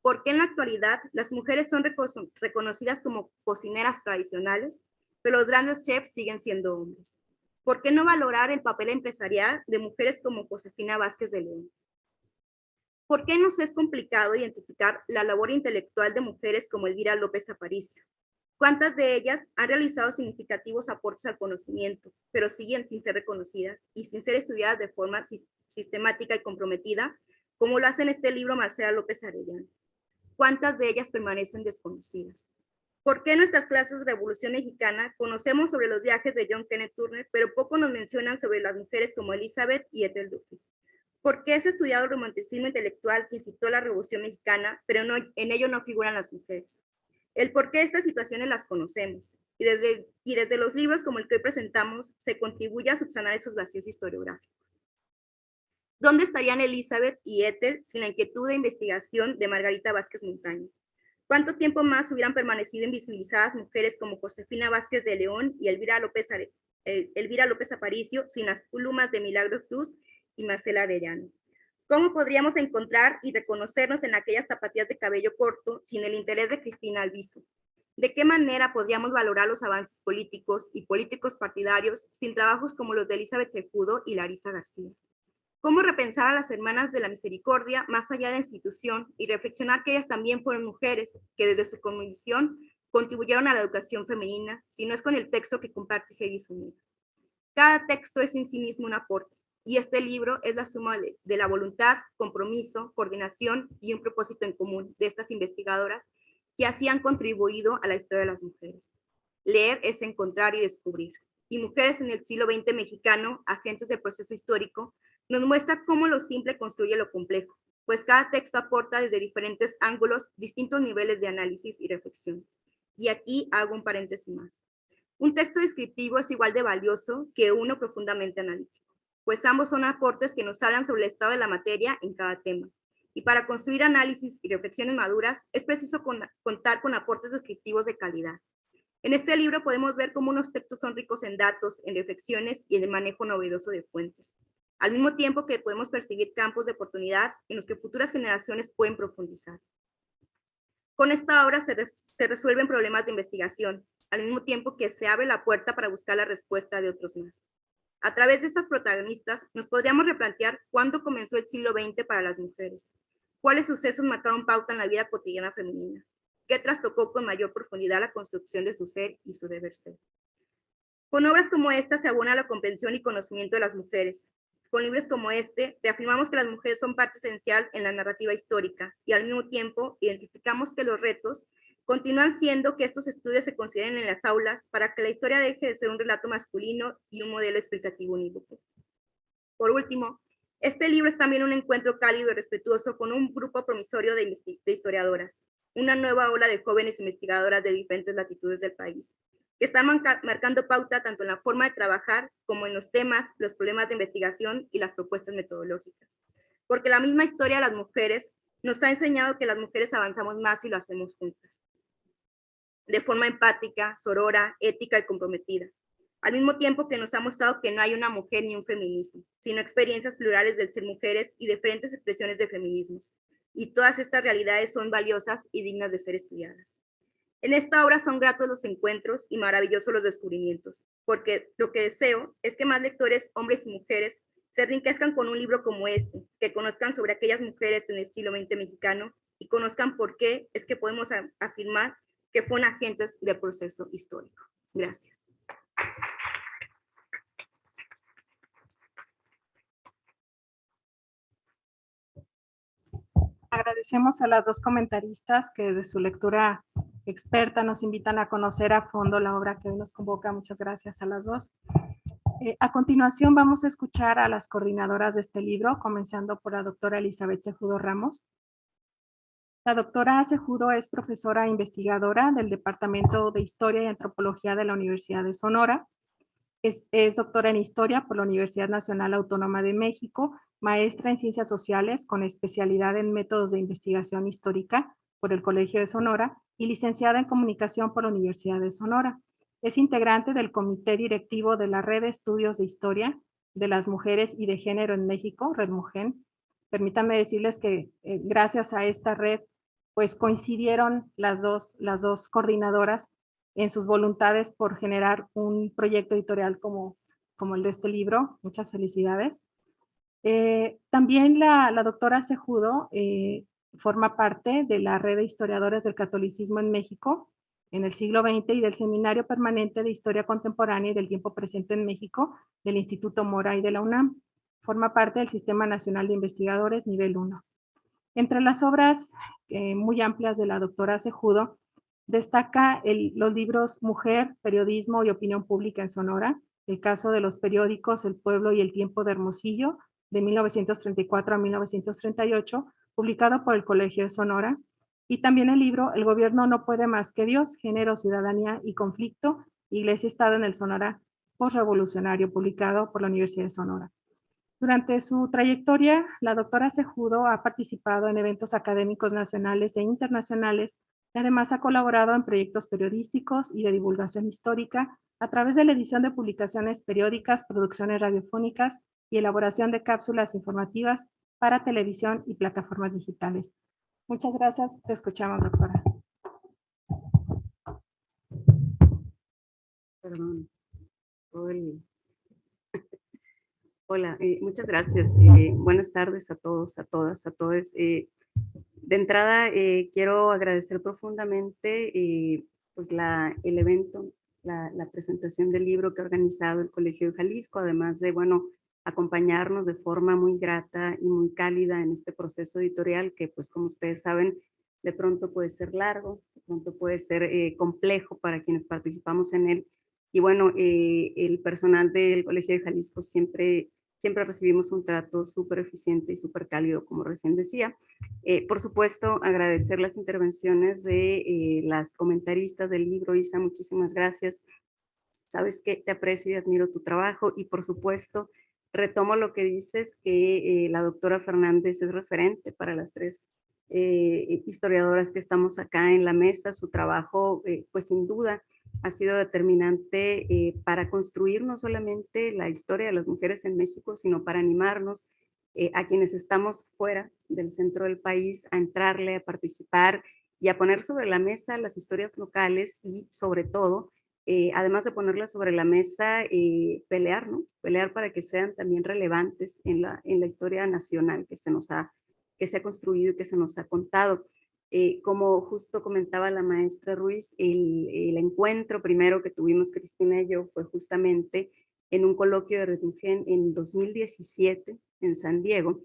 ¿Por qué en la actualidad las mujeres son reconocidas como cocineras tradicionales, pero los grandes chefs siguen siendo hombres? ¿Por qué no valorar el papel empresarial de mujeres como Josefina Vázquez de León? ¿Por qué nos es complicado identificar la labor intelectual de mujeres como Elvira López Aparicio? ¿Cuántas de ellas han realizado significativos aportes al conocimiento, pero siguen sin ser reconocidas y sin ser estudiadas de forma sistemática y comprometida, como lo hace en este libro Marcela López Arellano? ¿Cuántas de ellas permanecen desconocidas? ¿Por qué en nuestras clases de Revolución Mexicana conocemos sobre los viajes de John Kenneth Turner, pero poco nos mencionan sobre las mujeres como Elizabeth y Ethel Dufy? ¿Por qué es estudiado el romanticismo intelectual que incitó la Revolución Mexicana, pero en ello no figuran las mujeres? El por qué estas situaciones las conocemos, y desde los libros como el que hoy presentamos se contribuye a subsanar esos vacíos historiográficos. ¿Dónde estarían Elizabeth y Ethel sin la inquietud de investigación de Margarita Vázquez Montaño? ¿Cuánto tiempo más hubieran permanecido invisibilizadas mujeres como Josefina Vázquez de León y Elvira López Aparicio sin las plumas de Milagro Cruz y Marcela Arellano? ¿Cómo podríamos encontrar y reconocernos en aquellas tapatías de cabello corto sin el interés de Cristina Alviso? ¿De qué manera podríamos valorar los avances políticos y políticos partidarios sin trabajos como los de Elizabeth Cejudo y Larisa García? ¿Cómo repensar a las hermanas de la misericordia más allá de la institución y reflexionar que ellas también fueron mujeres que desde su convicción contribuyeron a la educación femenina, si no es con el texto que comparte Heidi Zúñiga? Cada texto es en sí mismo un aporte, y este libro es la suma de la voluntad, compromiso, coordinación y un propósito en común de estas investigadoras que así han contribuido a la historia de las mujeres. Leer es encontrar y descubrir. Y Mujeres en el siglo XX mexicano, agentes del proceso histórico, nos muestra cómo lo simple construye lo complejo, pues cada texto aporta desde diferentes ángulos distintos niveles de análisis y reflexión. Y aquí hago un paréntesis más. Un texto descriptivo es igual de valioso que uno profundamente analítico, pues ambos son aportes que nos hablan sobre el estado de la materia en cada tema. Y para construir análisis y reflexiones maduras es preciso contar con aportes descriptivos de calidad. En este libro podemos ver cómo unos textos son ricos en datos, en reflexiones y en el manejo novedoso de fuentes, al mismo tiempo que podemos percibir campos de oportunidad en los que futuras generaciones pueden profundizar. Con esta obra se resuelven problemas de investigación, al mismo tiempo que se abre la puerta para buscar la respuesta de otros más. A través de estas protagonistas nos podríamos replantear cuándo comenzó el siglo XX para las mujeres, cuáles sucesos marcaron pauta en la vida cotidiana femenina, qué trastocó con mayor profundidad la construcción de su ser y su deber ser. Con obras como esta se abona la comprensión y conocimiento de las mujeres. Con libros como este, reafirmamos que las mujeres son parte esencial en la narrativa histórica y al mismo tiempo identificamos que los retos continúan siendo que estos estudios se consideren en las aulas para que la historia deje de ser un relato masculino y un modelo explicativo unívoco. Por último, este libro es también un encuentro cálido y respetuoso con un grupo promisorio de historiadoras, una nueva ola de jóvenes investigadoras de diferentes latitudes del país, que están marcando pauta tanto en la forma de trabajar como en los temas, los problemas de investigación y las propuestas metodológicas. Porque la misma historia de las mujeres nos ha enseñado que las mujeres avanzamos más si lo hacemos juntas, de forma empática, sorora, ética y comprometida, al mismo tiempo que nos ha mostrado que no hay una mujer ni un feminismo, sino experiencias plurales del ser mujeres y diferentes expresiones de feminismos. Y todas estas realidades son valiosas y dignas de ser estudiadas. En esta obra son gratos los encuentros y maravillosos los descubrimientos, porque lo que deseo es que más lectores, hombres y mujeres, se enriquezcan con un libro como este, que conozcan sobre aquellas mujeres en el siglo XX mexicano y conozcan por qué es que podemos afirmar que fueron agentes del proceso histórico. Gracias. Agradecemos a las dos comentaristas que desde su lectura experta nos invitan a conocer a fondo la obra que hoy nos convoca. Muchas gracias a las dos. A continuación vamos a escuchar a las coordinadoras de este libro, comenzando por la doctora Elizabeth Cejudo Ramos. La doctora Cejudo es profesora e investigadora del Departamento de Historia y Antropología de la Universidad de Sonora. Es doctora en Historia por la Universidad Nacional Autónoma de México, maestra en Ciencias Sociales con especialidad en Métodos de Investigación Histórica por el Colegio de Sonora y licenciada en Comunicación por la Universidad de Sonora. Es integrante del Comité Directivo de la Red de Estudios de Historia de las mujeres y de género en México, Red Mujen. Permítanme decirles que gracias a esta red, pues coincidieron las dos coordinadoras en sus voluntades por generar un proyecto editorial como el de este libro. Muchas felicidades. También la doctora Cejudo forma parte de la red de historiadores del catolicismo en México en el siglo XX y del Seminario Permanente de Historia Contemporánea y del Tiempo Presente en México del Instituto Mora y de la UNAM. Forma parte del Sistema Nacional de Investigadores nivel 1. Entre las obras muy amplias de la doctora Cejudo, destaca los libros Mujer, Periodismo y Opinión Pública en Sonora, el caso de los periódicos El Pueblo y El Tiempo de Hermosillo, de 1934 a 1938, publicado por el Colegio de Sonora, y también el libro El Gobierno no puede más que Dios, Género, Ciudadanía y Conflicto, Iglesia y Estado en el Sonora postrevolucionario, publicado por la Universidad de Sonora. Durante su trayectoria, la doctora Cejudo ha participado en eventos académicos nacionales e internacionales y además ha colaborado en proyectos periodísticos y de divulgación histórica a través de la edición de publicaciones periódicas, producciones radiofónicas y elaboración de cápsulas informativas para televisión y plataformas digitales. Muchas gracias. Te escuchamos, doctora. Perdón. Hola, muchas gracias. Buenas tardes a todos, a todas, a todos. De entrada, quiero agradecer profundamente pues el evento, la presentación del libro que ha organizado el Colegio de Jalisco, además de, bueno, acompañarnos de forma muy grata y muy cálida en este proceso editorial que, pues, como ustedes saben, de pronto puede ser largo, de pronto puede ser complejo para quienes participamos en él. Y bueno, el personal del Colegio de Jalisco siempre recibimos un trato súper eficiente y súper cálido, como recién decía. Por supuesto, agradecer las intervenciones de las comentaristas del libro. Isa, muchísimas gracias. Sabes que te aprecio y admiro tu trabajo. Y por supuesto, retomo lo que dices, que la doctora Fernández es referente para las tres historiadoras que estamos acá en la mesa. Su trabajo, pues sin duda, ha sido determinante para construir no solamente la historia de las mujeres en México, sino para animarnos a quienes estamos fuera del centro del país a entrarle, a participar y a poner sobre la mesa las historias locales y sobre todo, además de ponerlas sobre la mesa, pelear, ¿no? Pelear para que sean también relevantes en la historia nacional que se ha construido y que se nos ha contado. Como justo comentaba la maestra Ruiz, el encuentro primero que tuvimos Cristina y yo fue justamente en un coloquio de Red Mujen en 2017 en San Diego.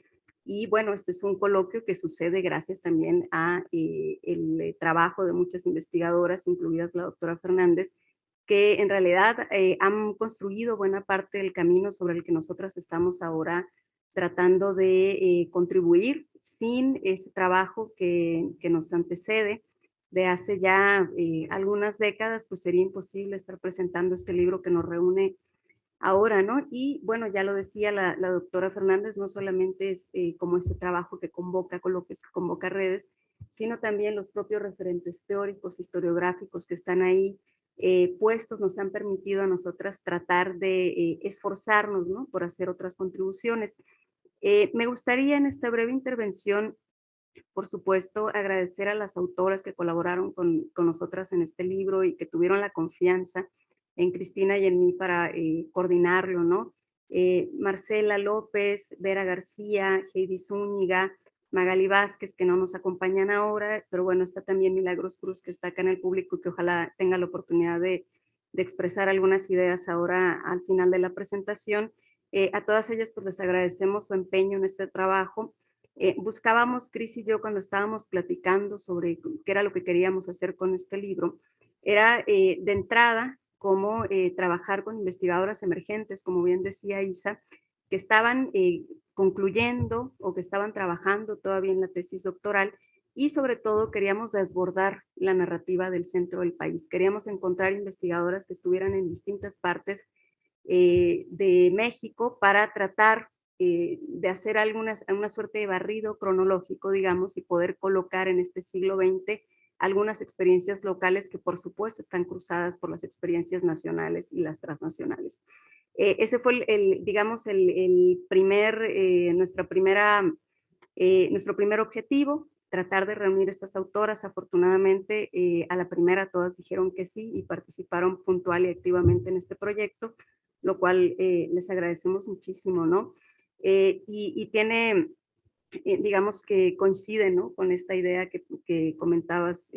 Y bueno, este es un coloquio que sucede gracias también a el trabajo de muchas investigadoras, incluidas la doctora Fernández, que en realidad han construido buena parte del camino sobre el que nosotras estamos ahora tratando de contribuir. Sin ese trabajo que nos antecede de hace ya algunas décadas, pues sería imposible estar presentando este libro que nos reúne ahora, ¿no? Y bueno, ya lo decía la doctora Fernández, no solamente es como ese trabajo que convoca coloquios, que convoca redes, sino también los propios referentes teóricos, historiográficos que están ahí puestos, nos han permitido a nosotras tratar de esforzarnos, ¿no? Por hacer otras contribuciones. Me gustaría en esta breve intervención, por supuesto, agradecer a las autoras que colaboraron con nosotras en este libro y que tuvieron la confianza en Cristina y en mí para coordinarlo, ¿no? Marcela López, Vera García, Heidi Zúñiga, Magali Vázquez, que no nos acompañan ahora, pero bueno, está también Milagros Cruz, que está acá en el público y que ojalá tenga la oportunidad de expresar algunas ideas ahora al final de la presentación. A todas ellas pues les agradecemos su empeño en este trabajo. Buscábamos, Cris y yo, cuando estábamos platicando sobre qué era lo que queríamos hacer con este libro, era de entrada cómo trabajar con investigadoras emergentes, como bien decía Isa, que estaban concluyendo o que estaban trabajando todavía en la tesis doctoral, y sobre todo queríamos desbordar la narrativa del centro del país. Queríamos encontrar investigadoras que estuvieran en distintas partes de México para tratar de hacer una suerte de barrido cronológico, digamos, y poder colocar en este siglo XX algunas experiencias locales que por supuesto están cruzadas por las experiencias nacionales y las transnacionales. Ese fue digamos, nuestro primer objetivo, tratar de reunir estas autoras. Afortunadamente, a la primera todas dijeron que sí y participaron puntual y activamente en este proyecto, lo cual les agradecemos muchísimo, ¿no? Y tiene, digamos que coincide, ¿no?, con esta idea que comentabas,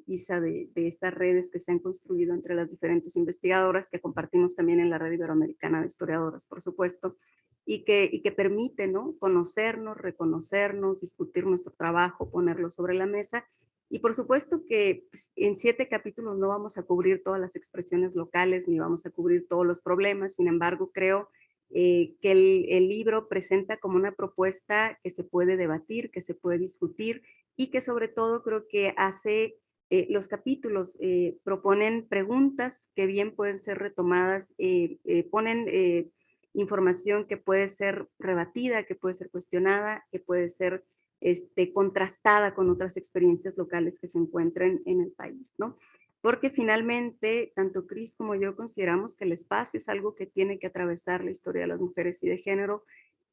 Isa, de estas redes que se han construido entre las diferentes investigadoras, que compartimos también en la Red Iberoamericana de Historiadoras, por supuesto, y que permite, ¿no?, conocernos, reconocernos, discutir nuestro trabajo, ponerlo sobre la mesa. Y por supuesto que pues, en 7 capítulos no vamos a cubrir todas las expresiones locales, ni vamos a cubrir todos los problemas. Sin embargo, creo que el libro presenta como una propuesta que se puede debatir, que se puede discutir, y que sobre todo creo que hace, los capítulos proponen preguntas que bien pueden ser retomadas, ponen información que puede ser rebatida, que puede ser cuestionada, que puede ser contrastada con otras experiencias locales que se encuentran en el país, ¿no? Porque finalmente, tanto Cris como yo consideramos que el espacio es algo que tiene que atravesar la historia de las mujeres y de género,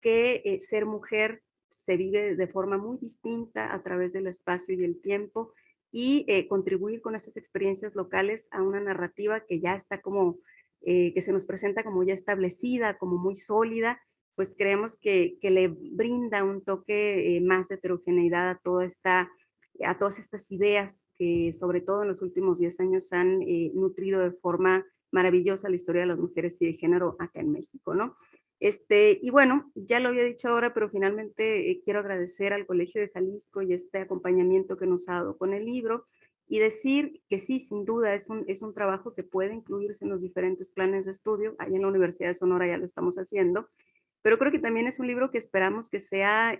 que ser mujer se vive de forma muy distinta a través del espacio y el tiempo, y contribuir con esas experiencias locales a una narrativa que ya está como, que se nos presenta como ya establecida, como muy sólida, pues creemos que le brinda un toque más de heterogeneidad a todas estas ideas que sobre todo en los últimos 10 años han nutrido de forma maravillosa la historia de las mujeres y de género acá en México, ¿no? Y bueno, ya lo había dicho ahora, pero finalmente quiero agradecer al Colegio de Jalisco y este acompañamiento que nos ha dado con el libro, y decir que sí, sin duda, es un trabajo que puede incluirse en los diferentes planes de estudio. Allá en la Universidad de Sonora ya lo estamos haciendo, pero creo que también es un libro que esperamos que sea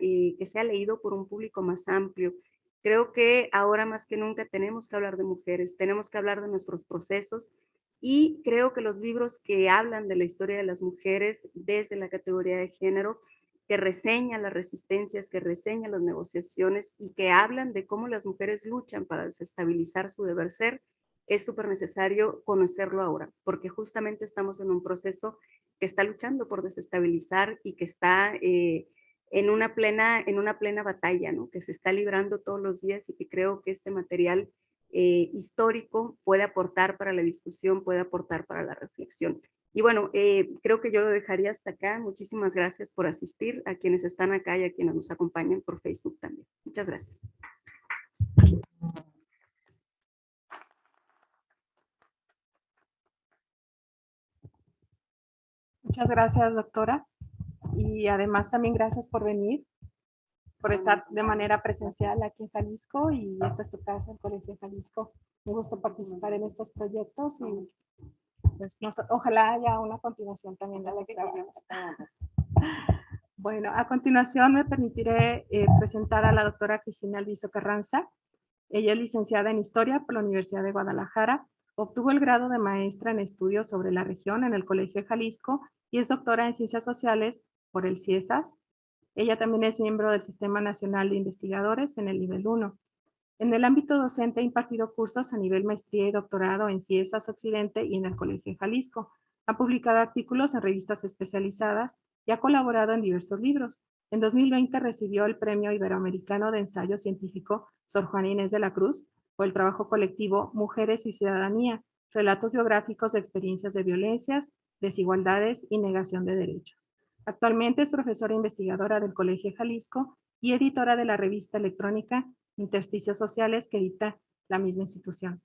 leído por un público más amplio. Creo que ahora más que nunca tenemos que hablar de mujeres, tenemos que hablar de nuestros procesos, y creo que los libros que hablan de la historia de las mujeres desde la categoría de género, que reseñan las resistencias, que reseñan las negociaciones y que hablan de cómo las mujeres luchan para desestabilizar su deber ser, es súper necesario conocerlo ahora, porque justamente estamos en un proceso que está luchando por desestabilizar y que está en una plena batalla, ¿no?, que se está librando todos los días, y que creo que este material histórico puede aportar para la discusión, puede aportar para la reflexión. Y bueno, creo que yo lo dejaría hasta acá. Muchísimas gracias por asistir, a quienes están acá y a quienes nos acompañan por Facebook también. Muchas gracias. Muchas gracias, doctora. Y además también gracias por venir, por estar de manera presencial aquí en Jalisco, y esta es tu casa, el Colegio de Jalisco. Me gusta participar en estos proyectos y pues ojalá haya una continuación también de la que hagamos. Bueno, a continuación me permitiré presentar a la doctora Cristina Alviso Carranza. Ella es licenciada en Historia por la Universidad de Guadalajara, obtuvo el grado de maestra en estudios sobre la región en el Colegio de Jalisco y es doctora en Ciencias Sociales por el CIESAS. Ella también es miembro del Sistema Nacional de Investigadores en el nivel 1. En el ámbito docente ha impartido cursos a nivel maestría y doctorado en CIESAS Occidente y en el Colegio de Jalisco. Ha publicado artículos en revistas especializadas y ha colaborado en diversos libros. En 2020 recibió el Premio Iberoamericano de Ensayo Científico Sor Juana Inés de la Cruz por el trabajo colectivo Mujeres y Ciudadanía, relatos biográficos de experiencias de violencias, desigualdades y negación de derechos. Actualmente es profesora investigadora del Colegio de Jalisco y editora de la revista electrónica Intersticios Sociales, que edita la misma institución.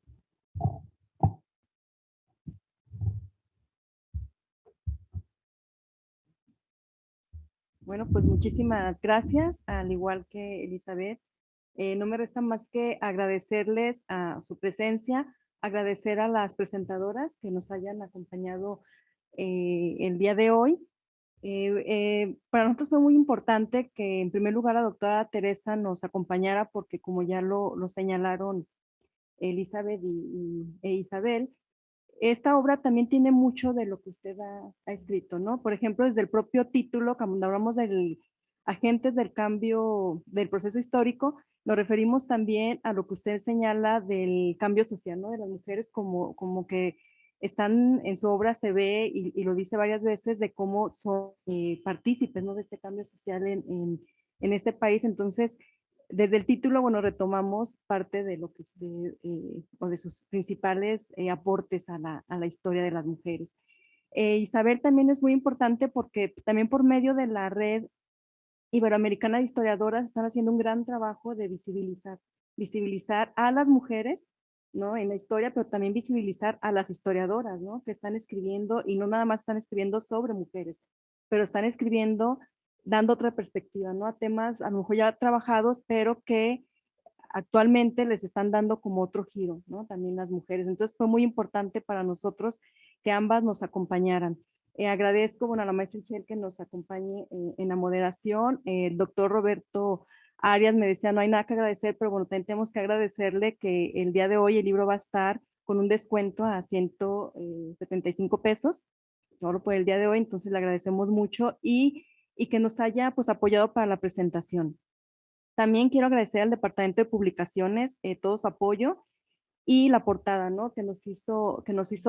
Bueno, pues muchísimas gracias, al igual que Elizabeth. No me resta más que agradecerles a su presencia, agradecer a las presentadoras que nos hayan acompañado el día de hoy. Para nosotros fue muy importante que en primer lugar la doctora Teresa nos acompañara, porque como ya lo señalaron Elizabeth e Isabel, esta obra también tiene mucho de lo que usted ha escrito, ¿no? Por ejemplo, desde el propio título, cuando hablamos de agentes del cambio, del proceso histórico, nos referimos también a lo que usted señala del cambio social, ¿no?, de las mujeres, como que están en su obra, se ve y lo dice varias veces de cómo son partícipes, ¿no? De este cambio social en este país. Entonces, desde el título, bueno, retomamos parte de lo que o de sus principales aportes a la historia de las mujeres. Isabel también es muy importante porque también por medio de la red iberoamericana de historiadoras están haciendo un gran trabajo de visibilizar a las mujeres, ¿no? En la historia, pero también visibilizar a las historiadoras, ¿no? Que están escribiendo y no nada más están escribiendo sobre mujeres, pero están escribiendo dando otra perspectiva, ¿no? A temas a lo mejor ya trabajados, pero que actualmente les están dando como otro giro, ¿no? También las mujeres. Entonces fue muy importante para nosotros que ambas nos acompañaran. Agradezco, bueno, a la maestra Michelle que nos acompañe en la moderación. El doctor Roberto Arias me decía, no hay nada que agradecer, pero bueno, también tenemos que agradecerle que el día de hoy el libro va a estar con un descuento a 175 pesos, solo por el día de hoy, entonces le agradecemos mucho y que nos haya pues apoyado para la presentación. También quiero agradecer al Departamento de Publicaciones todo su apoyo y la portada, ¿no? Que nos hizo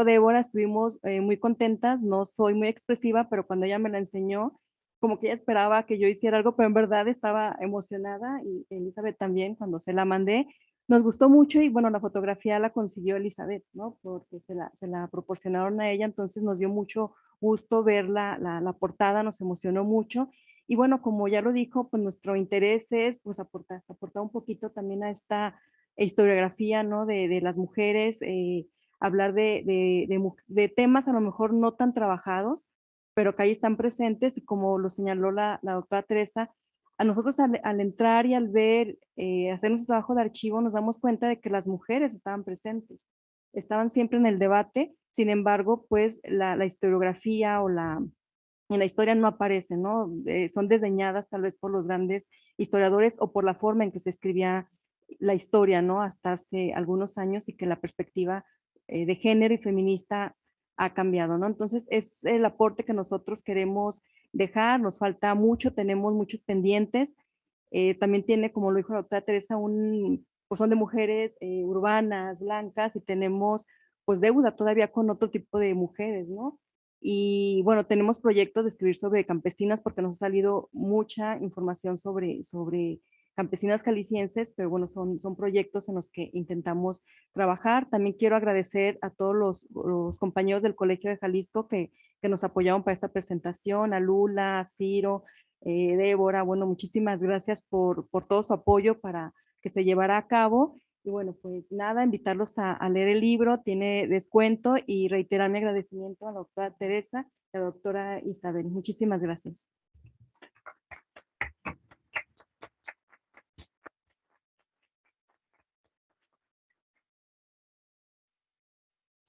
Débora. Estuvimos muy contentas. No soy muy expresiva, pero cuando ella me la enseñó, como que ella esperaba que yo hiciera algo, pero en verdad estaba emocionada y Elizabeth también cuando se la mandé. Nos gustó mucho y bueno, la fotografía la consiguió Elizabeth, ¿no? Porque se la proporcionaron a ella, entonces nos dio mucho gusto ver la portada, nos emocionó mucho. Y bueno, como ya lo dijo, pues nuestro interés es pues aportar un poquito también a esta historiografía, ¿no? De las mujeres, hablar de temas a lo mejor no tan trabajados, pero que ahí están presentes y como lo señaló la doctora Teresa, a nosotros al entrar y al ver, hacer nuestro trabajo de archivo, nos damos cuenta de que las mujeres estaban presentes, estaban siempre en el debate, sin embargo, pues la historiografía o en la historia no aparecen, ¿no? Son desdeñadas tal vez por los grandes historiadores o por la forma en que se escribía la historia, ¿no? Hasta hace algunos años y que la perspectiva de género y feminista ha cambiado, ¿no? Entonces, es el aporte que nosotros queremos dejar, nos falta mucho, tenemos muchos pendientes. También tiene, como lo dijo la doctora Teresa, pues son de mujeres urbanas, blancas, y tenemos pues deuda todavía con otro tipo de mujeres, ¿no? Y bueno, tenemos proyectos de escribir sobre campesinas porque nos ha salido mucha información sobre campesinas jaliscienses, pero bueno, son proyectos en los que intentamos trabajar. También quiero agradecer a todos los compañeros del Colegio de Jalisco que nos apoyaron para esta presentación, a Lula, a Ciro, Débora, bueno, muchísimas gracias por todo su apoyo para que se llevara a cabo. Y bueno, pues nada, invitarlos a leer el libro, tiene descuento y reiterar mi agradecimiento a la doctora Teresa y a la doctora Isabel. Muchísimas gracias.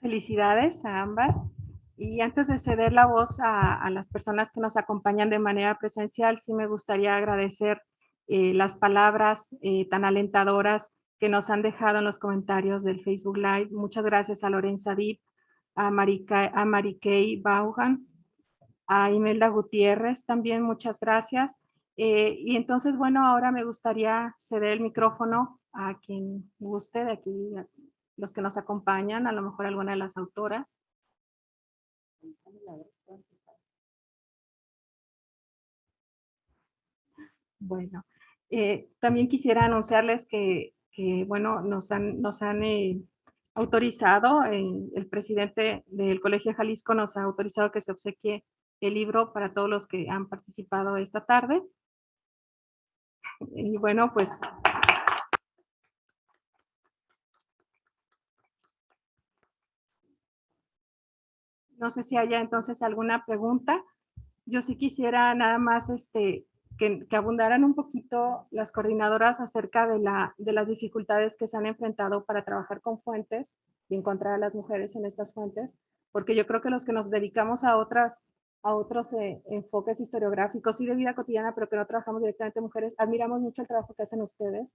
Felicidades a ambas. Y antes de ceder la voz a las personas que nos acompañan de manera presencial, sí me gustaría agradecer las palabras tan alentadoras que nos han dejado en los comentarios del Facebook Live. Muchas gracias a Lorenza Dip, a Marikay Bauhan, a Imelda Gutiérrez también, muchas gracias. Y entonces, bueno, ahora me gustaría ceder el micrófono a quien guste de aquí, los que nos acompañan, a lo mejor alguna de las autoras. Bueno, también quisiera anunciarles que bueno, nos han autorizado, el presidente del Colegio de Jalisco nos ha autorizado que se obsequie el libro para todos los que han participado esta tarde. Y bueno, pues no sé si haya entonces alguna pregunta. Yo sí quisiera nada más que abundaran un poquito las coordinadoras acerca de las dificultades que se han enfrentado para trabajar con fuentes y encontrar a las mujeres en estas fuentes, porque yo creo que los que nos dedicamos a otros enfoques historiográficos y de vida cotidiana, pero que no trabajamos directamente mujeres, admiramos mucho el trabajo que hacen ustedes,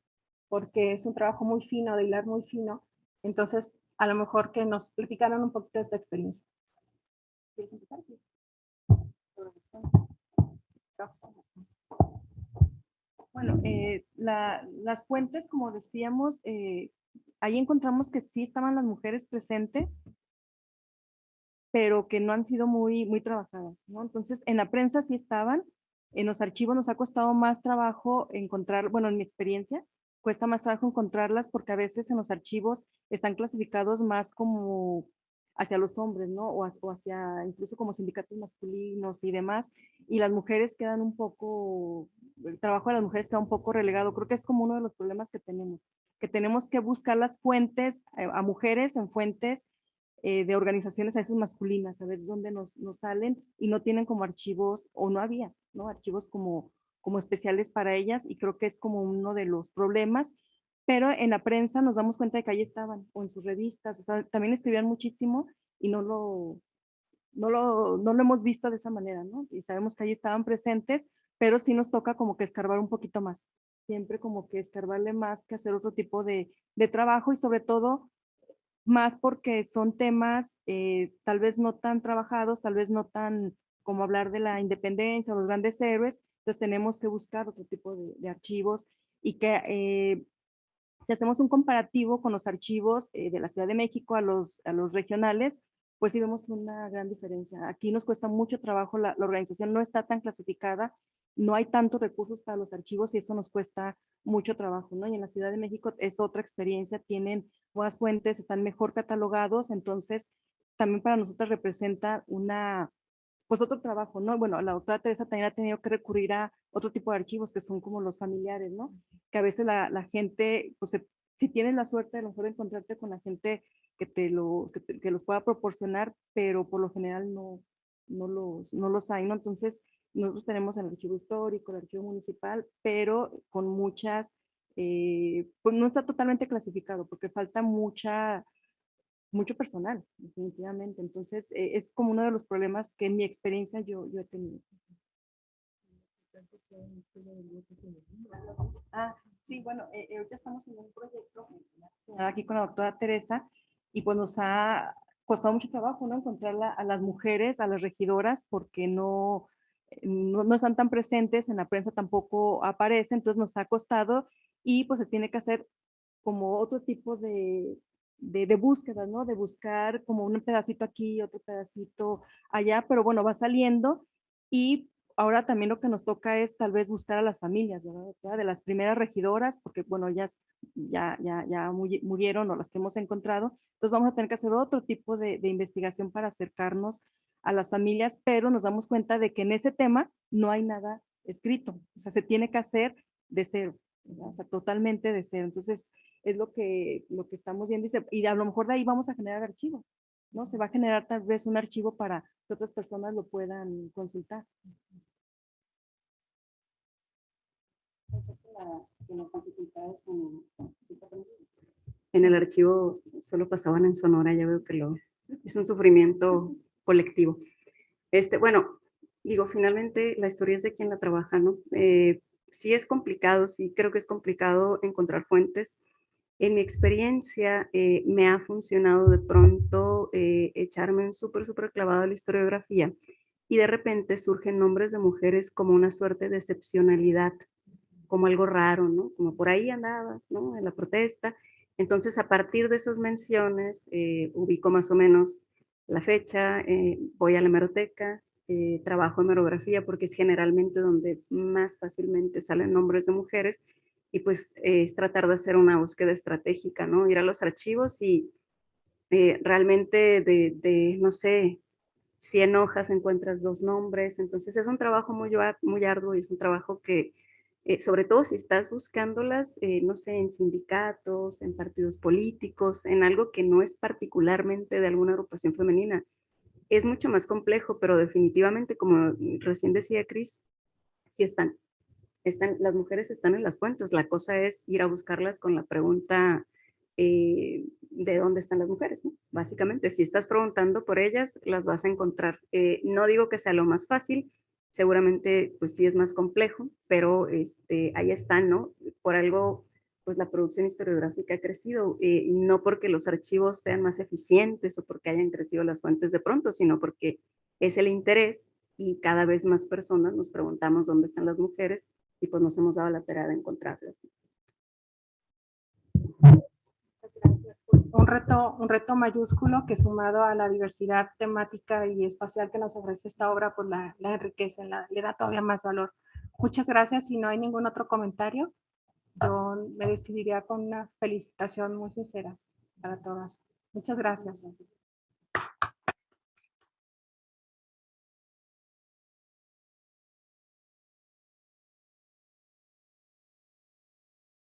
porque es un trabajo muy fino, de hilar muy fino. Entonces, a lo mejor que nos platicaran un poquito de esta experiencia. ¿Quieres empezar? Bueno, las fuentes, como decíamos, ahí encontramos que sí estaban las mujeres presentes, pero que no han sido muy trabajadas, ¿no? Entonces, en la prensa sí estaban, en los archivos nos ha costado más trabajo encontrar, bueno, en mi experiencia, cuesta más trabajo encontrarlas porque a veces en los archivos están clasificados más como hacia los hombres, ¿no? O hacia incluso como sindicatos masculinos y demás, y las mujeres quedan un poco, el trabajo de las mujeres queda un poco relegado. Creo que es como uno de los problemas que tenemos que buscar las fuentes a mujeres en fuentes de organizaciones a veces masculinas, a ver dónde nos salen y no tienen como archivos, o no había, ¿no? Archivos como especiales para ellas, y creo que es como uno de los problemas, pero en la prensa nos damos cuenta de que ahí estaban, o en sus revistas, o sea, también escribían muchísimo y no lo hemos visto de esa manera, ¿no? Y sabemos que ahí estaban presentes, pero sí nos toca como que escarbar un poquito más, siempre como que escarbarle más que hacer otro tipo de trabajo, y sobre todo más porque son temas tal vez no tan trabajados, tal vez no tan como hablar de la independencia o los grandes héroes, entonces tenemos que buscar otro tipo de archivos, y que si hacemos un comparativo con los archivos de la Ciudad de México a los regionales, pues sí vemos una gran diferencia. Aquí nos cuesta mucho trabajo, la organización no está tan clasificada, no hay tantos recursos para los archivos y eso nos cuesta mucho trabajo, ¿no? Y en la Ciudad de México es otra experiencia, tienen buenas fuentes, están mejor catalogados, entonces también para nosotros representa pues otro trabajo, ¿no? Bueno, la doctora Teresa también ha tenido que recurrir a otro tipo de archivos que son como los familiares, ¿no? Que a veces la gente, pues si tienes la suerte a lo mejor de encontrarte con la gente que los pueda proporcionar, pero por lo general no los hay, ¿no? Entonces, nosotros tenemos el archivo histórico, el archivo municipal, pero con muchas, pues no está totalmente clasificado porque falta mucho personal, definitivamente. Entonces, es como uno de los problemas que en mi experiencia yo he tenido. Ah, sí, bueno, ahorita estamos en un proyecto aquí con la doctora Teresa, y pues nos ha costado mucho trabajo, ¿no? Encontrar a las mujeres, a las regidoras, porque no están tan presentes, en la prensa tampoco aparecen, entonces nos ha costado, y pues se tiene que hacer como otro tipo de búsquedas, ¿no? De buscar como un pedacito aquí, otro pedacito allá, pero bueno, va saliendo, y ahora también lo que nos toca es tal vez buscar a las familias, ¿verdad? De las primeras regidoras, porque bueno, ellas ya murieron, o las que hemos encontrado, entonces vamos a tener que hacer otro tipo de investigación para acercarnos a las familias, pero nos damos cuenta de que en ese tema no hay nada escrito, o sea, se tiene que hacer de cero, ¿verdad? O sea, totalmente de cero. Entonces, es lo que estamos viendo, y a lo mejor de ahí vamos a generar archivos, ¿no? Se va a generar tal vez un archivo para que otras personas lo puedan consultar. En el archivo solo pasaban en Sonora, ya veo que es un sufrimiento colectivo. Bueno, digo, finalmente la historia es de quien la trabaja, ¿no? Sí es complicado, sí creo que es complicado encontrar fuentes. En mi experiencia me ha funcionado de pronto echarme un súper clavado a la historiografía, y de repente surgen nombres de mujeres como una suerte de excepcionalidad, como algo raro, ¿no? Como por ahí andaba, ¿no? En la protesta. Entonces, a partir de esas menciones, ubico más o menos la fecha, voy a la hemeroteca, trabajo hemerografía porque es generalmente donde más fácilmente salen nombres de mujeres, y pues es tratar de hacer una búsqueda estratégica, ¿no? Ir a los archivos y realmente no sé, 100 hojas encuentras 2 nombres, entonces es un trabajo muy arduo, y es un trabajo que, sobre todo si estás buscándolas, no sé, en sindicatos, en partidos políticos, en algo que no es particularmente de alguna agrupación femenina, es mucho más complejo, pero definitivamente, como recién decía Cris, sí las mujeres están en las fuentes, la cosa es ir a buscarlas con la pregunta de dónde están las mujeres, ¿no? Básicamente, si estás preguntando por ellas, las vas a encontrar. No digo que sea lo más fácil, seguramente pues sí es más complejo, pero ahí están, ¿no? Por algo, pues la producción historiográfica ha crecido, no porque los archivos sean más eficientes o porque hayan crecido las fuentes de pronto, sino porque es el interés, y cada vez más personas nos preguntamos dónde están las mujeres, y pues nos hemos dado la tarea de encontrarlas. Gracias por un reto mayúsculo que sumado a la diversidad temática y espacial que nos ofrece esta obra, pues la enriquece, le da todavía más valor. Muchas gracias. Si no hay ningún otro comentario, yo me despediría con una felicitación muy sincera para todas. Muchas gracias.